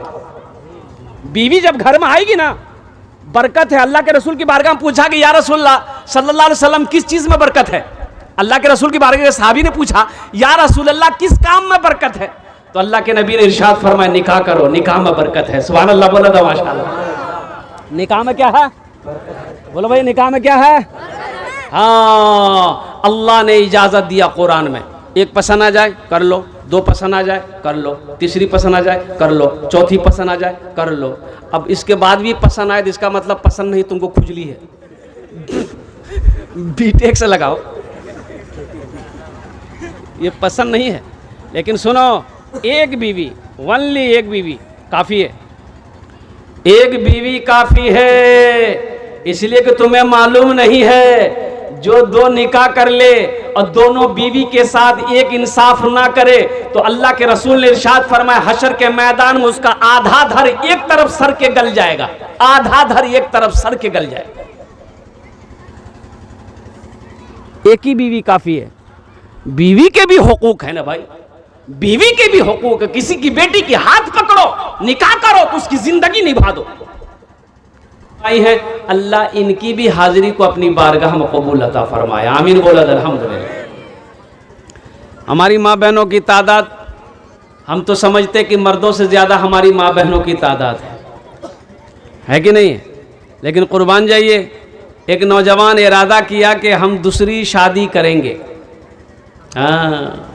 बीवी जब घर में आएगी ना, बरकत है। अल्लाह के रसूल की बारगाह में पूछा कि या रसूलल्लाह सल्लल्लाहु अलैहि वसल्लम किस चीज में बरकत है? अल्लाह के रसूल की बारगाह में सहाबी ने पूछा या रसूल अल्लाह किस काम में बरकत है? तो अल्लाह के नबी ने इरशाद फरमाया निकाह करो, निकाह में बरकत है। सुभान अल्लाह, बोला था माशाअल्लाह। निकाह में क्या है? बोलो भाई, निकाह में क्या है? हाँ, अल्लाह ने इजाजत दिया कुरान में, एक पसंद आ जाए कर लो, दो पसंद आ जाए कर लो, तीसरी पसंद आ जाए कर लो, चौथी पसंद आ जाए कर लो। अब इसके बाद भी पसंद आए, इसका मतलब पसंद नहीं, तुमको खुजली है। बीटेक से लगाओ, ये पसंद नहीं है। लेकिन सुनो, एक बीवी, ओनली एक बीवी काफी है, एक बीवी काफी है। इसलिए कि तुम्हें मालूम नहीं है, जो दो निकाह कर ले और दोनों बीवी के साथ एक इंसाफ ना करे तो अल्लाह के रसूल ने इरशाद फरमाया हशर के मैदान में उसका आधा धर एक तरफ सर के गल जाएगा, आधा धर एक तरफ सर के गल जाएगा। एक ही बीवी काफी है। बीवी के भी हुकूक है ना भाई, बीवी के भी हुकूक है। किसी की बेटी की हाथ पकड़ो, निकाह करो तो उसकी जिंदगी निभा दो। आई है, अल्लाह इनकी भी हाजिरी को अपनी बारगाह में कबूल अता फरमाए, आमीन बोला अल्हम्दुलिल्लाह। हमारी माँ बहनों की तादाद, हम तो समझते कि मर्दों से ज्यादा हमारी माँ बहनों की तादाद है कि नहीं है? लेकिन कुर्बान जाइए, एक नौजवान इरादा किया कि हम दूसरी शादी करेंगे। हाँ,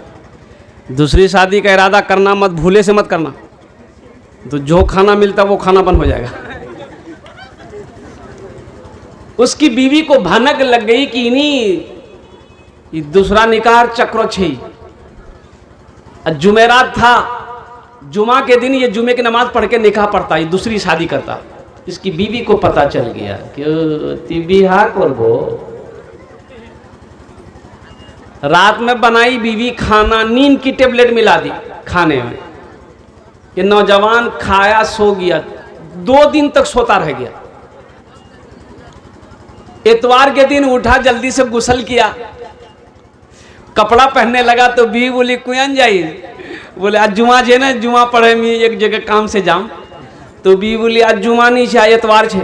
दूसरी शादी का इरादा करना मत, भूले से मत करना, तो जो खाना मिलता वो खाना बंद हो जाएगा। उसकी बीवी को भनक लग गई कि नहीं दूसरा निकाह चक्र छे। जुमेरात था, जुमा के दिन ये जुमे की नमाज पढ़ के निकाह पढ़ता, ये दूसरी शादी करता। इसकी बीवी को पता चल गया कि बिहा करबो। रात में बनाई बीवी खाना, नींद की टेबलेट मिला दी खाने में। ये नौजवान खाया सो गया, 2 दिन तक सोता रह गया। इतवार के दिन उठा, जल्दी से गुस्ल किया, कपड़ा पहनने लगा तो बीवी बोली कुयन जाई, बोले आज जुमा छे ना, जुमा पढ़े में एक जगह काम से जाऊं। तो बीवी बोली आज जुमा नहीं छे, इतवार छे।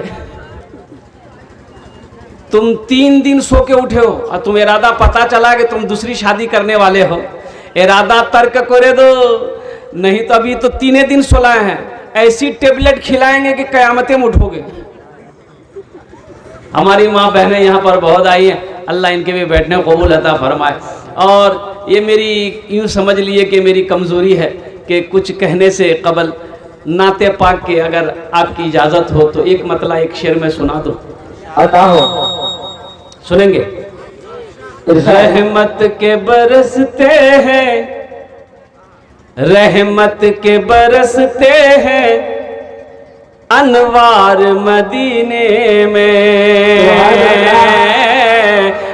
तुम 3 दिन सो के उठे हो और तुम इरादा पता चला कि तुम दूसरी शादी करने वाले हो, इरादा तर्क करे दो, नहीं तो अभी तो 3 दिन सोलाए हैं, ऐसी टेबलेट खिलाएंगे कि कयामतें में उठोगे। हमारी माँ बहनें यहाँ पर बहुत आई हैं, अल्लाह इनके भी बैठने को कबूल अता फरमाए। और ये मेरी यूँ समझ लिए कि मेरी कमज़ोरी है कि कुछ कहने से कबल नाते पाक के अगर आपकी इजाज़त हो तो एक मतला एक शेर में सुना दो। अता हो, सुनेंगे? रहमत के बरसते हैं, रहमत के बरसते हैं अनवार मदीने में,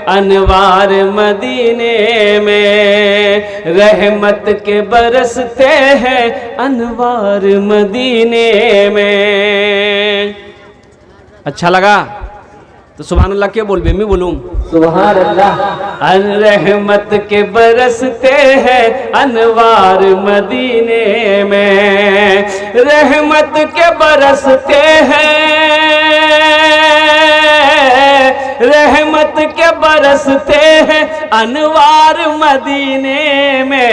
अनवार मदीने में, रहमत के बरसते हैं अनवार मदीने में। अच्छा लगा तो सुभान अल्लाह क्या बोल, मैं बोलूं सुभान अल्लाह। रहमत के बरसते हैं अनवार मदीने में, रहमत के बरसते हैं, रहमत के बरसते हैं अनवार मदीने में,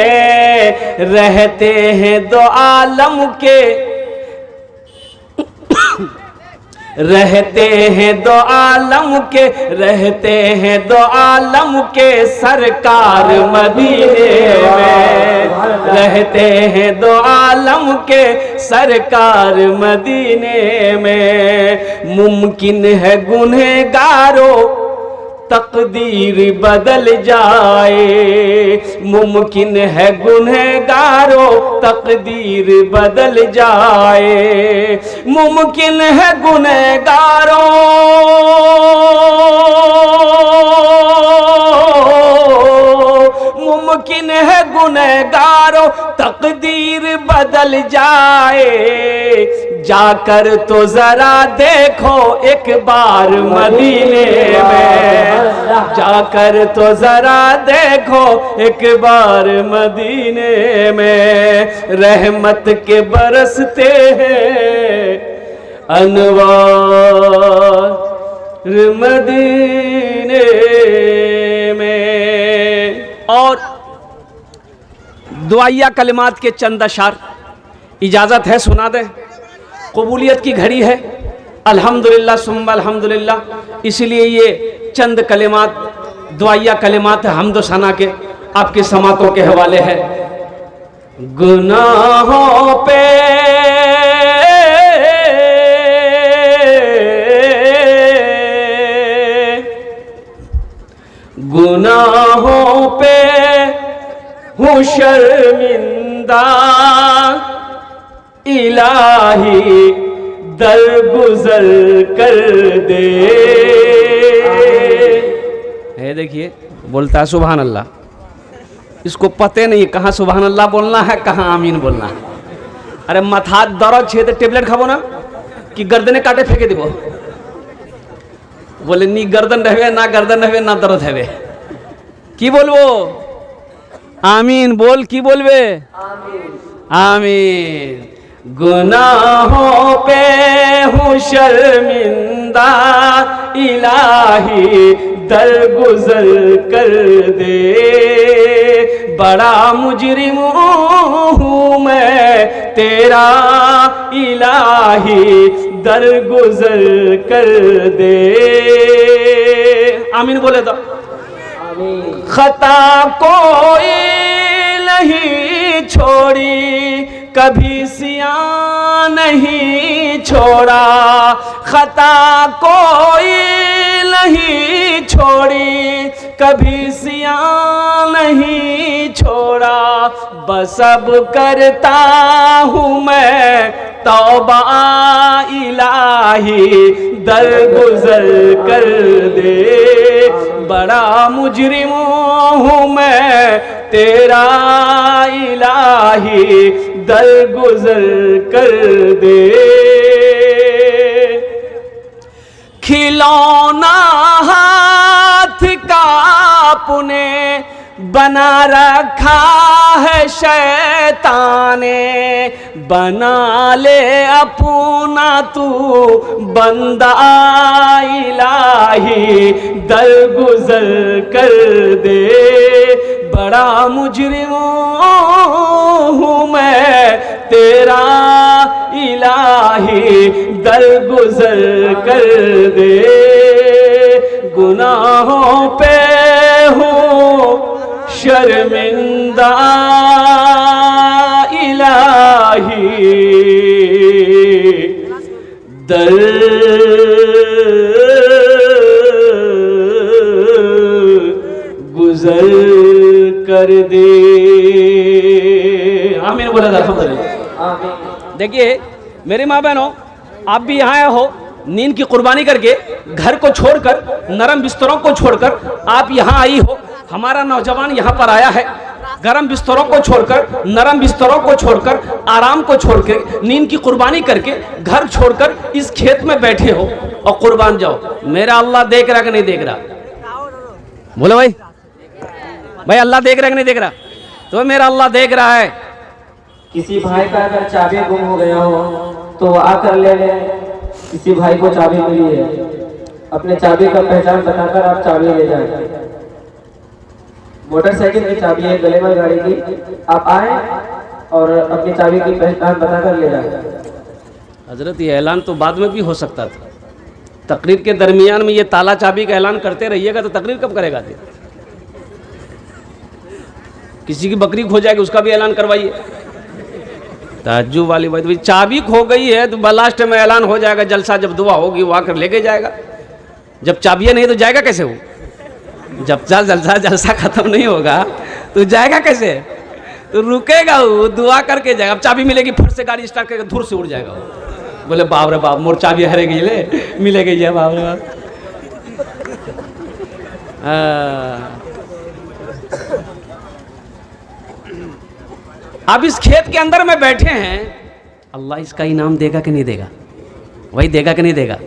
रहते हैं दो आलम के, रहते हैं दो आलम के, रहते हैं दो आलम के सरकार मदीने में, रहते हैं दो आलम के सरकार मदीने में। मुमकिन है गुनहगारों तकदीर बदल जाए, मुमकिन है गुनहगारों तकदीर बदल जाए, मुमकिन है गुनहगारों, मुमकिन है गुनहगारों तकदीर बदल बदल जाए, जाकर तो जरा देखो एक बार मदीने में, जाकर तो जरा देखो एक बार मदीने में, रहमत के बरसते हैं अनवार मदीने में। और दुआया कलिमात के चंद अशार इजाज़त है सुना दें। कबूलियत की घड़ी है, अल्हम्दुलिल्लाह सुम्मा अल्हम्दुलिल्लाह, इसलिए ये चंद कलिमात दुआया कलिमात है हम्द सना के, आपकी समातों के हवाले है। गुनाहों पे गुनाहों पे हूँ शर्मिंदा, इलाही दरगुजर कर दे। है देखिए बोलता है सुभान अल्लाह, इसको पते नहीं कहाँ सुभान अल्लाह बोलना है कहाँ आमीन बोलना है। अरे माथा दर्द छे तो टेबलेट खाबो ना कि गर्दने काटे फेंके दिबो। बोले नी गर्दन रहबे ना गर्दन रहबे ना दर्द हेबे की बोलबो आमीन बोल की बोलबे आमीन। गुनाहों पे हूँ शर्मिंदा, इलाही दरगुजर कर दे। बड़ा मुजरिम हूँ मैं तेरा, इलाही दरगुजर कर दे। आमीन बोले तो खता कोई नहीं छोड़ी, कभी सिया नहीं छोड़ा। खता कोई नहीं छोड़ी, कभी सिया नहीं छोड़ा। बस अब करता हूँ मैं तौबा, इलाही दरगुजर कर दे। बड़ा मुजरिम हूँ मैं तेरा, इलाही दरगुजर कर दे। खिलौना हाथ का पुने बना रखा है शैतान ने, बना ले अपना तू बंदा, इलाही दरगुजर कर दे। बड़ा मुजरिम हूँ मैं तेरा, इलाही दरगुजर कर दे। गुनाहों पे हूँ शर्मिंदा, इलाही दर गुजर कर दे। आमीन बोला अल्हम्दुलिल्लाह। देखिए मेरे माँ बहनों, आप भी यहाँ आए हो नींद की कुर्बानी करके, घर को छोड़कर, नरम बिस्तरों को छोड़कर आप यहाँ आई हो। हमारा नौजवान यहाँ पर आया है, गरम बिस्तरों को छोड़कर, नरम बिस्तरों को छोड़कर, आराम को छोड़कर, नींद की कुर्बानी करके, घर छोड़कर इस खेत में बैठे हो और कुर्बान जाओ। मेरा अल्लाह देख रहा कि नहीं देख रहा? बोलो भाई, भाई अल्लाह देख रहा कि नहीं देख रहा? तो मेरा अल्लाह देख रहा है। किसी भाई का अगर चाबी गुम हो गया हो तो वो आकर ले ले। किसी भाई को चाबी मिली है, अपने चाबी का पहचान बताकर आप चाबी ले जाए। मोटरसाइकिल की चाबी है, गले में गाड़ी की, आप आए और अपनी चाबी की पहचान बताकर ले जाए। हजरत ये ऐलान तो बाद में भी हो सकता था, तकरीर के दरमियान में ये ताला चाबी का ऐलान करते रहिएगा तो तकरीर कब करेगा? किसी की बकरी खो जाएगी उसका भी ऐलान करवाइए। ताज्जुब वाली बात, भाई चाबी खो गई है तो लास्ट में ऐलान हो जाएगा, जलसा जब दुआ होगी वो आकर लेके जाएगा। जब चाबियाँ नहीं तो जाएगा कैसे वो? जब जलसा खत्म नहीं होगा तो जाएगा कैसे? तो रुकेगा वो, दुआ करके जाएगा। अब चाबी मिलेगी, फट से गाड़ी स्टार्ट करके धूर से उड़ जाएगा वो। बोले बाप रे बाप, मोर चाबी हरे गई ले, मिले गई है बाप रे बाप। अब इस खेत के अंदर में बैठे हैं, अल्लाह इसका इनाम देगा कि नहीं देगा? वही देगा कि नहीं देगा?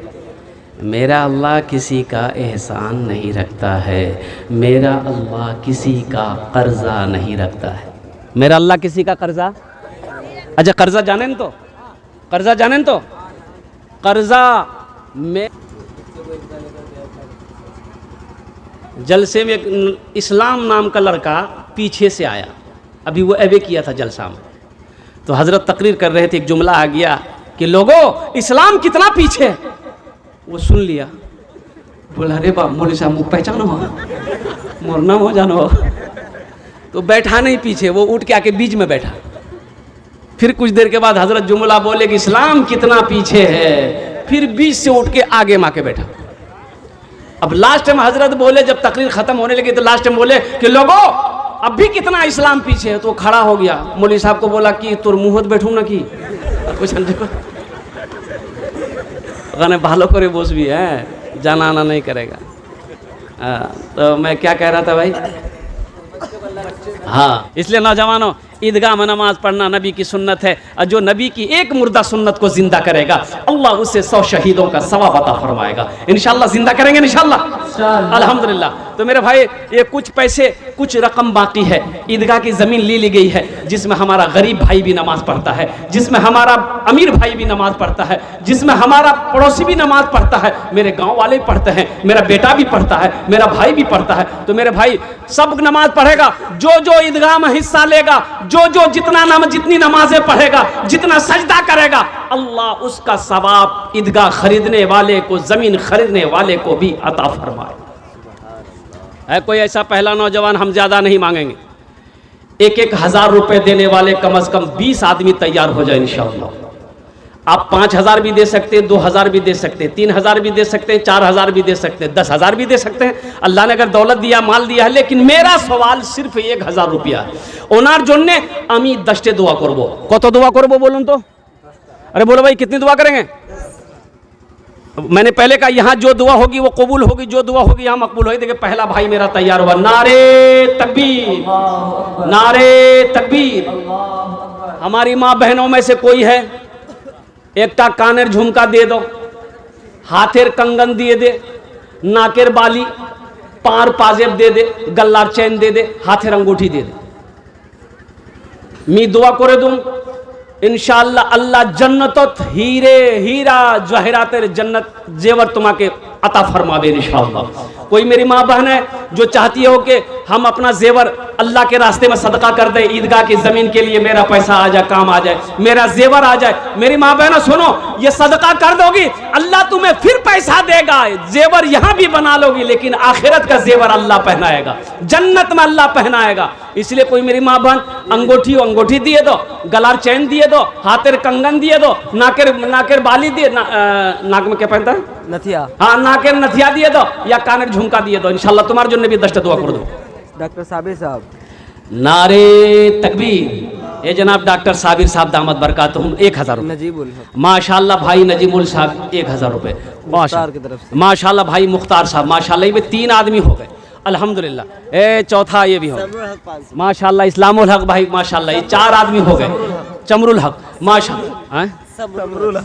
मेरा अल्लाह किसी का एहसान नहीं रखता है, मेरा अल्लाह किसी का कर्जा नहीं रखता है। मेरा अल्लाह किसी का कर्जा, अच्छा कर्जा जाने न तो, कर्जा जाने न तो, कर्जा में जलसे में एक इस्लाम नाम का लड़का पीछे से आया, अभी वो एवे किया था जलसा में, तो हजरत तकरीर कर रहे थे, एक जुमला आ गया कि लोगों इस्लाम कितना पीछे है। वो सुन लिया, बोला अरे बाप मौलवी साहब मुँह पहचानो मोर नाम हो जानो, तो बैठा नहीं पीछे, वो उठ के आके बीच में बैठा। फिर कुछ देर के बाद हजरत जुमला बोले कि इस्लाम कितना पीछे है, फिर बीच से उठ के आगे माँ के बैठा। अब लास्ट में हजरत बोले, जब तकरीर खत्म होने लगी तो लास्ट में बोले कि लोगों अब भी कितना इस्लाम पीछे है। तो खड़ा हो गया, मौलवी साहब को बोला कि तोर मुँह बैठूँ ना कि कुछ गाने भालो करे बोस भी है, जाना आना नहीं करेगा। तो मैं क्या कह रहा था भाई, हाँ, इसलिए नौजवानों ईदगाह में नमाज पढ़ना नबी की सुन्नत है, और जो नबी की एक मुर्दा सुन्नत को जिंदा करेगा अल्लाह उसे 100 शहीदों का सवाब अता फरमाएगा। इंशाल्लाह जिंदा करेंगे इंशाल्लाह, अल्हम्दुलिल्लाह। तो मेरे भाई ये कुछ पैसे, कुछ रकम बाकी है, ईदगाह की ज़मीन ले ली गई है, जिसमें हमारा गरीब भाई भी नमाज पढ़ता है, जिसमें हमारा अमीर भाई भी नमाज पढ़ता है, जिसमें हमारा पड़ोसी भी नमाज पढ़ता है, मेरे गाँव वाले पढ़ते हैं, मेरा बेटा भी पढ़ता है, मेरा भाई भी पढ़ता है। तो मेरे भाई सब नमाज पढ़ेगा, जो जो ईदगाह में हिस्सा लेगा, जो जो जितनी नमाजें पढ़ेगा, जितना सजदा करेगा, अल्लाह उसका सवाब ईदगाह खरीदने वाले को, जमीन खरीदने वाले को भी अता फरमाए। है कोई ऐसा पहला नौजवान, हम ज्यादा नहीं मांगेंगे, 1-1 हज़ार रुपए देने वाले कम से कम 20 आदमी तैयार हो जाए इंशाअल्लाह। आप 5,000 भी दे सकते हैं, 2,000 भी दे सकते हैं, 3,000 भी दे सकते हैं, 4,000 भी दे सकते हैं, 10,000 भी दे सकते हैं। अल्लाह ने अगर दौलत दिया, माल दिया है, लेकिन मेरा सवाल सिर्फ 1,000 रुपया है। ओनार जोन्ने अमी 10टे दुआ करबो। कत दुआ करबो बोलूं तो? अरे बोलो भाई कितनी दुआ करेंगे? मैंने पहले कहा यहाँ जो दुआ होगी वो कबूल होगी, जो दुआ होगी यहाँ मकबूल होगी। देखिए पहला भाई मेरा तैयार हुआ, नारे तकबीर, नारे तकबीर। हमारी माँ बहनों में से कोई है, एकटा कानेर झुमका दे दो, हाथेर कंगन दिए दे, नाकेर बाली, पार पाजेब दे दे, गल्लार चैन दे दे, हाथेर अंगूठी दे दे। मी दुआ करे दूं इंशाअल्लाह अल्लाह जन्नतत हीरे हीरा जवाहरातेर जन्नत जेवर तुम्हारे अता फरमावे इंशाअल्लाह। कोई मेरी माँ बहन है जो चाहती हो कि हम अपना जेवर अल्लाह के रास्ते में सदका कर दे, ईदगाह की जमीन के लिए मेरा पैसा आ जाए, काम आ जाए, मेरा जेवर आ जाए। मेरी माँ बहन सुनो, ये सदका कर दोगी अल्लाह तुम्हें फिर पैसा देगा, जेवर यहाँ भी बना लोगी, लेकिन आखिरत का जेवर अल्लाह पहनाएगा, जन्नत में अल्लाह पहनाएगा। इसलिए कोई मेरी माँ बहन अंगूठी दिए दो, गलार चैन दिए दो, हाथेर कंगन दिए दो, नाकेर बाली दिए, नाक में क्या पहनता है, नथिया, हाँ नाकेर नथिया दिए दो, या कानेर झुमका दिए दो। इंशाल्लाह तुम्हारे जो भी 10 दुआ कर दो। डॉक्टर साबिर साहब, नारे तकबीर। ये जनाब डॉक्टर साबिर साहब दामद बरकातुहुम 1,000 रुपये। नजीबुल माशाल्लाह भाई नजीमुल साहब 1,000 रुपये। माशाल्लाह भाई मुख्तार साहब, माशाल्लाह ये 3 आदमी हो गए अल्हम्दुलिल्लाह। ए चौथा ये भी हो माशाल्लाह, इस्लामुल हक भाई माशाल्लाह, ये 4 आदमी हो गए। चमरुल हक माशाल्लाह,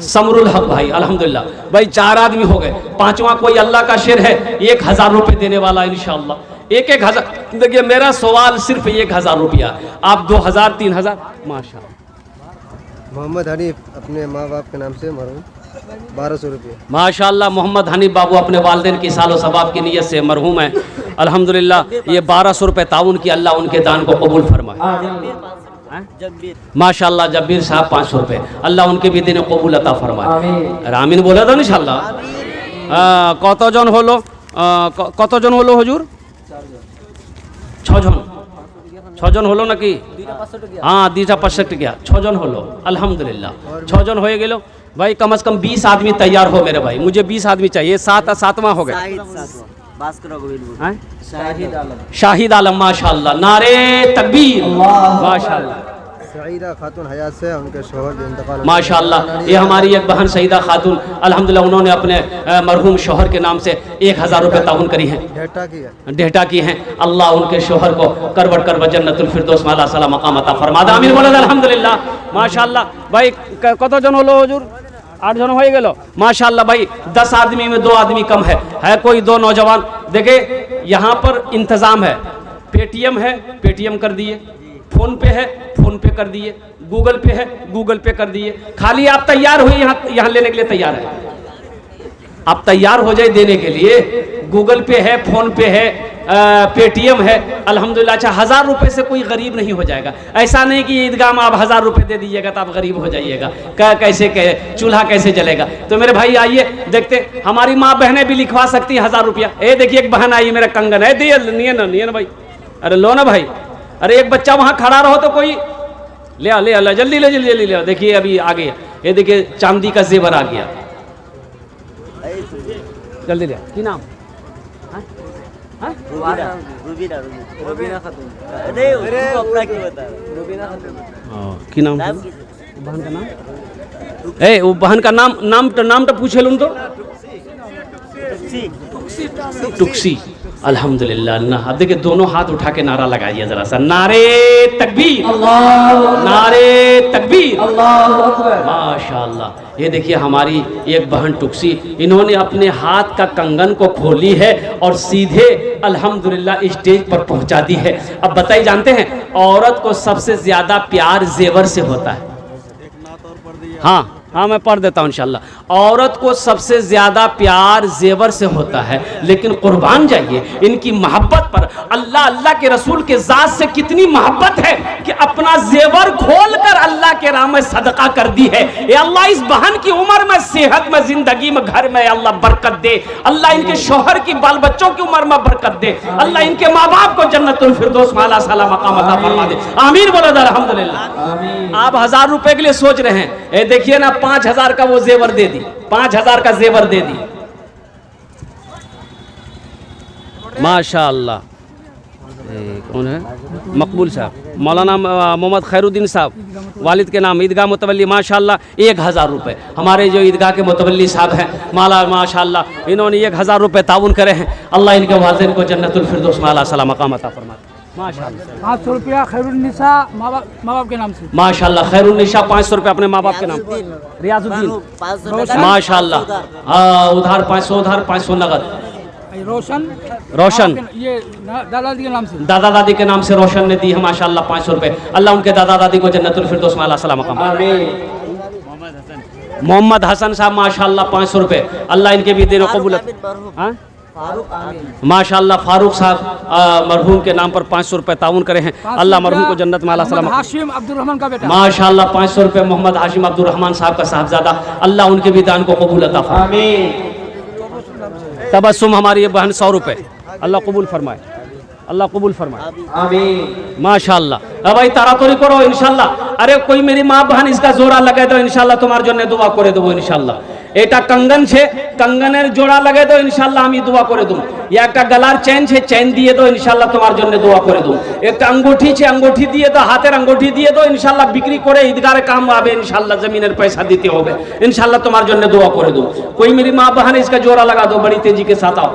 समरुल हक भाई अल्हम्दुलिल्लाह भाई 4 आदमी हो गए। 5वां कोई अल्लाह का शेर है 1,000 रुपये देने वाला इंशाअल्लाह। 1,000। देखिए मेरा सवाल सिर्फ 1,000 रुपया, आप 2,000 3,000 माशाअल्लाह। मोहम्मद हनीफ अपने माँ बाप के नाम से मरहूम 1,200 रुपये। माशाअल्लाह मोहम्मद हनीफ बाबू अपने वालिदैन की सालो सबाब की नीयत से मरहूम है अल्हम्दुलिल्लाह। ये 1,200 रुपये ताउन की, अल्लाह उनके दान को कबूल फरमाए। माशाअल्लाह जब्बीर साहब 500 रुपये, अल्लाह उनके भी दिन कबूल अता फरमाए। आमीन बोले तो इंशाअल्लाह। কতজন হলো, কতজন হলো হুজুর? 6 জন হলো নাকি? हाँ 2,500 টিকা 6 জন হলো अल्हम्दुलिल्लाह। 6 জন হয়ে গেল भाई, कम से कम 20 आदमी तैयार हो मेरे भाई, मुझे 20 आदमी चाहिए। 7वां हो गए शाहिद आलम माशाअल्लाह, नारे तकबीर माशाअल्लाह। सईदा खातून हयात से उनके शोहर जो इंतकाल माशाअल्लाह, ये हमारी एक बहन सईदा खातून अल्हम्दुलिल्लाह, उन्होंने अपने मरहूम शोहर के नाम से 1000 रुपये ताउन करी हैं, डेटा की हैं। अल्लाह उनके शोहर को करवट करवट जन्नतुल फिरदौस में अल्लाह ताला मकाम अता फरमा दे। आमीन बोलो अल्हम्दुलिल्लाह। माशाअल्लाह भाई, कत जन हलो हुजूर? 8 जन हो गए माशाअल्लाह भाई। 10 आदमी में 2 आदमी कम है कोई 2 नौजवान। देखे यहाँ पर इंतजाम है, पेटीएम है, पेटीएम कर दिए, फोन पे है, फोन पे कर दिए, गूगल पे है, गूगल पे कर दिए। खाली आप तैयार हुए यहाँ लेने के लिए तैयार है, आप तैयार हो जाए देने के लिए। गूगल पे है, फोन पे है, पेटीएम है, अल्हम्दुलिल्लाह। अच्छा, 1000 रुपये से कोई गरीब नहीं हो जाएगा। ऐसा नहीं कि ईदगाह में आप 1000 रुपये दे दीजिएगा तो आप गरीब हो जाइएगा, कैसे चूल्हा कैसे जलेगा। तो मेरे भाई आइए देखते, हमारी माँ बहनें भी लिखवा सकती है 1000 रुपया। ये देखिए एक बहन आई, मेरा कंगन है, दिए नहीं ना भाई, अरे लो ना भाई। अरे एक बच्चा वहाँ खड़ा रहो तो कोई ले जल्दी ले। देखिए अभी आ गया, ये देखिए चांदी का जेवर आ गया, जल्दी ले। की नाम? रुबीना खातून। अरे उसको अपना क्यों बता? रुबीना खातून की नाम? बहन का नाम? वो बहन का नाम तो पूछे लूँ तो टुक्सी। अल्हम्दुलिल्लाह। अल्लाह, अब देखिए दोनों हाथ उठा के नारा लगाइए जरा सा, नारे तकबीर, नारे तकबीर, माशाअल्लाह। ये देखिए हमारी एक बहन टुक्सी, इन्होंने अपने हाथ का कंगन को खोली है और सीधे अल्हम्दुलिल्लाह स्टेज पर पहुंचा दी है। अब बताइए, जानते हैं औरत को सबसे ज्यादा प्यार जेवर से होता है। हाँ मैं पढ़ देता हूँ इंशाल्लाह। औरत को सबसे ज्यादा प्यार जेवर से होता है, लेकिन कुर्बान जाइए इनकी मोहब्बत पर। अल्लाह अल्लाह के रसूल के जात से कितनी मोहब्बत है कि अपना जेवर खोलकर अल्लाह के राह में सदका कर दी है। ये अल्लाह इस बहन की उम्र में, सेहत में, जिंदगी में, घर में अल्लाह बरकत दे। अल्लाह इनके शोहर की, बाल बच्चों की उम्र में बरकत दे। अल्लाह इनके माँ बाप को जन्नतुल फिरदौस में अल्लाह सला मकाम अता फरमा दे। आमीन बोलो अल्हम्दुलिल्लाह। आप 1000 रुपए के लिए सोच रहे हैं, ये देखिए ना 5000 का वो जेवर दे दी, 5000 का जेवर दे दी, माशाअल्लाह। कौन है? मकबूल साहब, मौलाना मोहम्मद खैरुद्दीन साहब, वालिद के नाम, ईदगाह मुतवल्ली, माशाअल्लाह 1000 रुपये। हमारे जो ईदगाह के मुतवल्ली साहब हैं माशाअल्लाह, इन्होंने 1000 रुपये ताउन करे हैं। अल्लाह इनके वालिदैन को जन्नतुल फिरदौस में अल्लाह सला मकाम अता फरमाए। माशाअल्लाह 500 रुपया खैरुन्निसा माँ बाप के नाम से। माशाअल्लाह खैरुन्निसा 500 रुपये अपने माँ बाप के नाम। रियाजुद्दीन माशाअल्लाह, उधार 500, उधार 500 नगद। रोशन ये दादा दादी के नाम से, दादा दादी के नाम से रोशन ने दी है माशाअल्लाह 500 रुपये। अल्लाह उनके दादा दादी को जन्नतुल फिरदौस में अल्लाह सला मकाम। मोहम्मद हसन साहब माशाअल्लाह 500 रुपये। अल्लाह इनके भी दिनों कबूल। माशाअल्लाह फारूक साहब मरहूम के नाम पर 500 रुपये ताउन करे हैं। अल्लाह मरहूम को जन्नत में अल्लाह सलाम। हाशिम अब्दुल रहमान का बेटा माशाअल्लाह 500 रुपये मोहम्मद हाशिम अब्दुल रहमान साहब का साहबजादा। अल्लाह उनके भी दान को कबूल अता फरमाए। तबस्सुम हमारी ये बहन 100 रुपये, अल्लाह कबूल फरमाए, अल्लाह कबूल फरमाए, आमीन माशाअल्लाह। अब भाई तारातोरी करो इंशाल्लाह। अरे कोई मेरी माँ बहन इसका जोड़ा लगे तो इंशाल्लाह तुम्हारे जन्ने दुआ करे देबो इंशाल्लाह। এটা कंगन छे, कंगনের জোড়া লাগে তো ইনশাআল্লাহ আমি দোয়া করে দেব। या একটা গলার চেন छे, চেন দিয়ে তো ইনশাআল্লাহ তোমার জন্য দোয়া করে দেব। একটা अंगूठी छे, अंगूठी দিয়ে তো হাতের अंगूठी দিয়ে তো ইনশাআল্লাহ বিক্রি করে ঈদগাহে কাম হবে ইনশাআল্লাহ, জমিনের পয়সা দিতে হবে ইনশাআল্লাহ, তোমার জন্য দোয়া করে দেব। कोई मेरी माँ बहन इसका जोड़ा लगा दो, बड़ी तेजी के साथ आओ।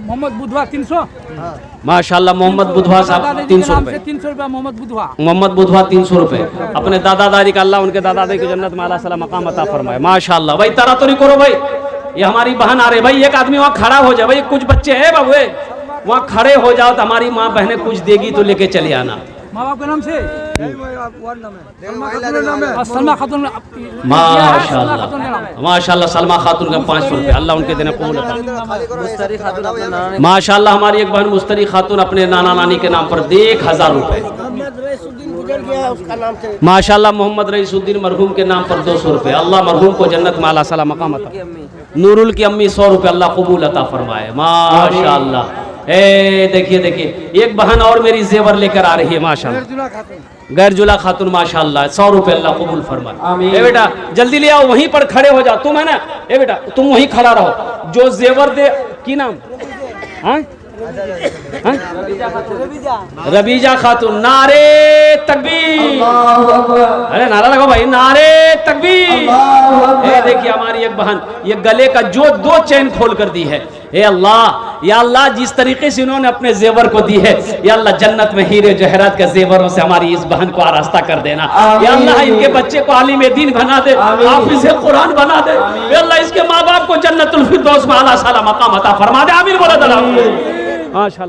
मोहम्मद बुधवा 300 माशाअल्लाह मोहम्मद बुधवा साहब 300 रुपये। 300 रुपया मोहम्मद बुधवा 300 रुपये अपने दादा दादी का, अल्लाह उनके दादा दादी की जन्नत में अल्लाह सला मकाम अता फरमाए। माशाअल्लाह भाई तारातोरी करो भाई। ये हमारी बहन आ रही भाई, एक आदमी वहाँ खड़ा हो जाए भाई, कुछ बच्चे हैं बाबू वहाँ खड़े हो जाओ तो हमारी माँ बहनें कुछ देगी तो लेके चले आना। माँ बाप के नाम से सलमा खातून माशाअल्लाह, माशाअल्लाह सलमा खातून का 500 रुपये, अल्लाह उनके देने कबूल अता। माशाअल्लाह हमारी एक बहन मुस्तरी खातून अपने नाना नानी के नाम पर 1000 रुपये। माशाअल्लाह मोहम्मद रईसुद्दीन मरहूम के नाम पर 200 रुपये। अल्लाह मरहूम को जन्नत में अल्लाह सला मकाम अता। नूरुल की अम्मी 100 रुपये, अल्लाह कबूल अता फरमाए। माशाअल्लाह देखिए देखिए एक बहन और मेरी जेवर लेकर आ रही है माशाअल्लाह, गैरजुला खातून माशाअल्लाह 100 रुपये, अल्लाह कबूल फरमाए। ए बेटा जल्दी ले आओ, वहीं पर खड़े हो जाओ। तुम है ना, ए बेटा तुम वहीं खड़ा रहो। जो जेवर दे की नाम, हाँ हाँ? रबीजा खातून, नारे तकबीर। अरे नारा लगाओ भाई, नारे तकबीर। ये देखिए हमारी एक बहन, ये गले का जो 2 चैन खोल कर दी है। ए अल्लाह, या अल्लाह जिस तरीके से इन्होंने अपने जेवर को दी है, या अल्लाह जन्नत में हीरे जहरात के जेवरों से हमारी इस बहन को आरास्ता कर देना। या अल्लाह इनके बच्चे को आलिम दीन बना दे, हाफिज कुरान बना दे। या अल्लाह इसके माँ बाप को जन्नतुल फिरदौस में आला साला मकाम अता फरमा दे। आमीन बोला। माशाअल्लाह।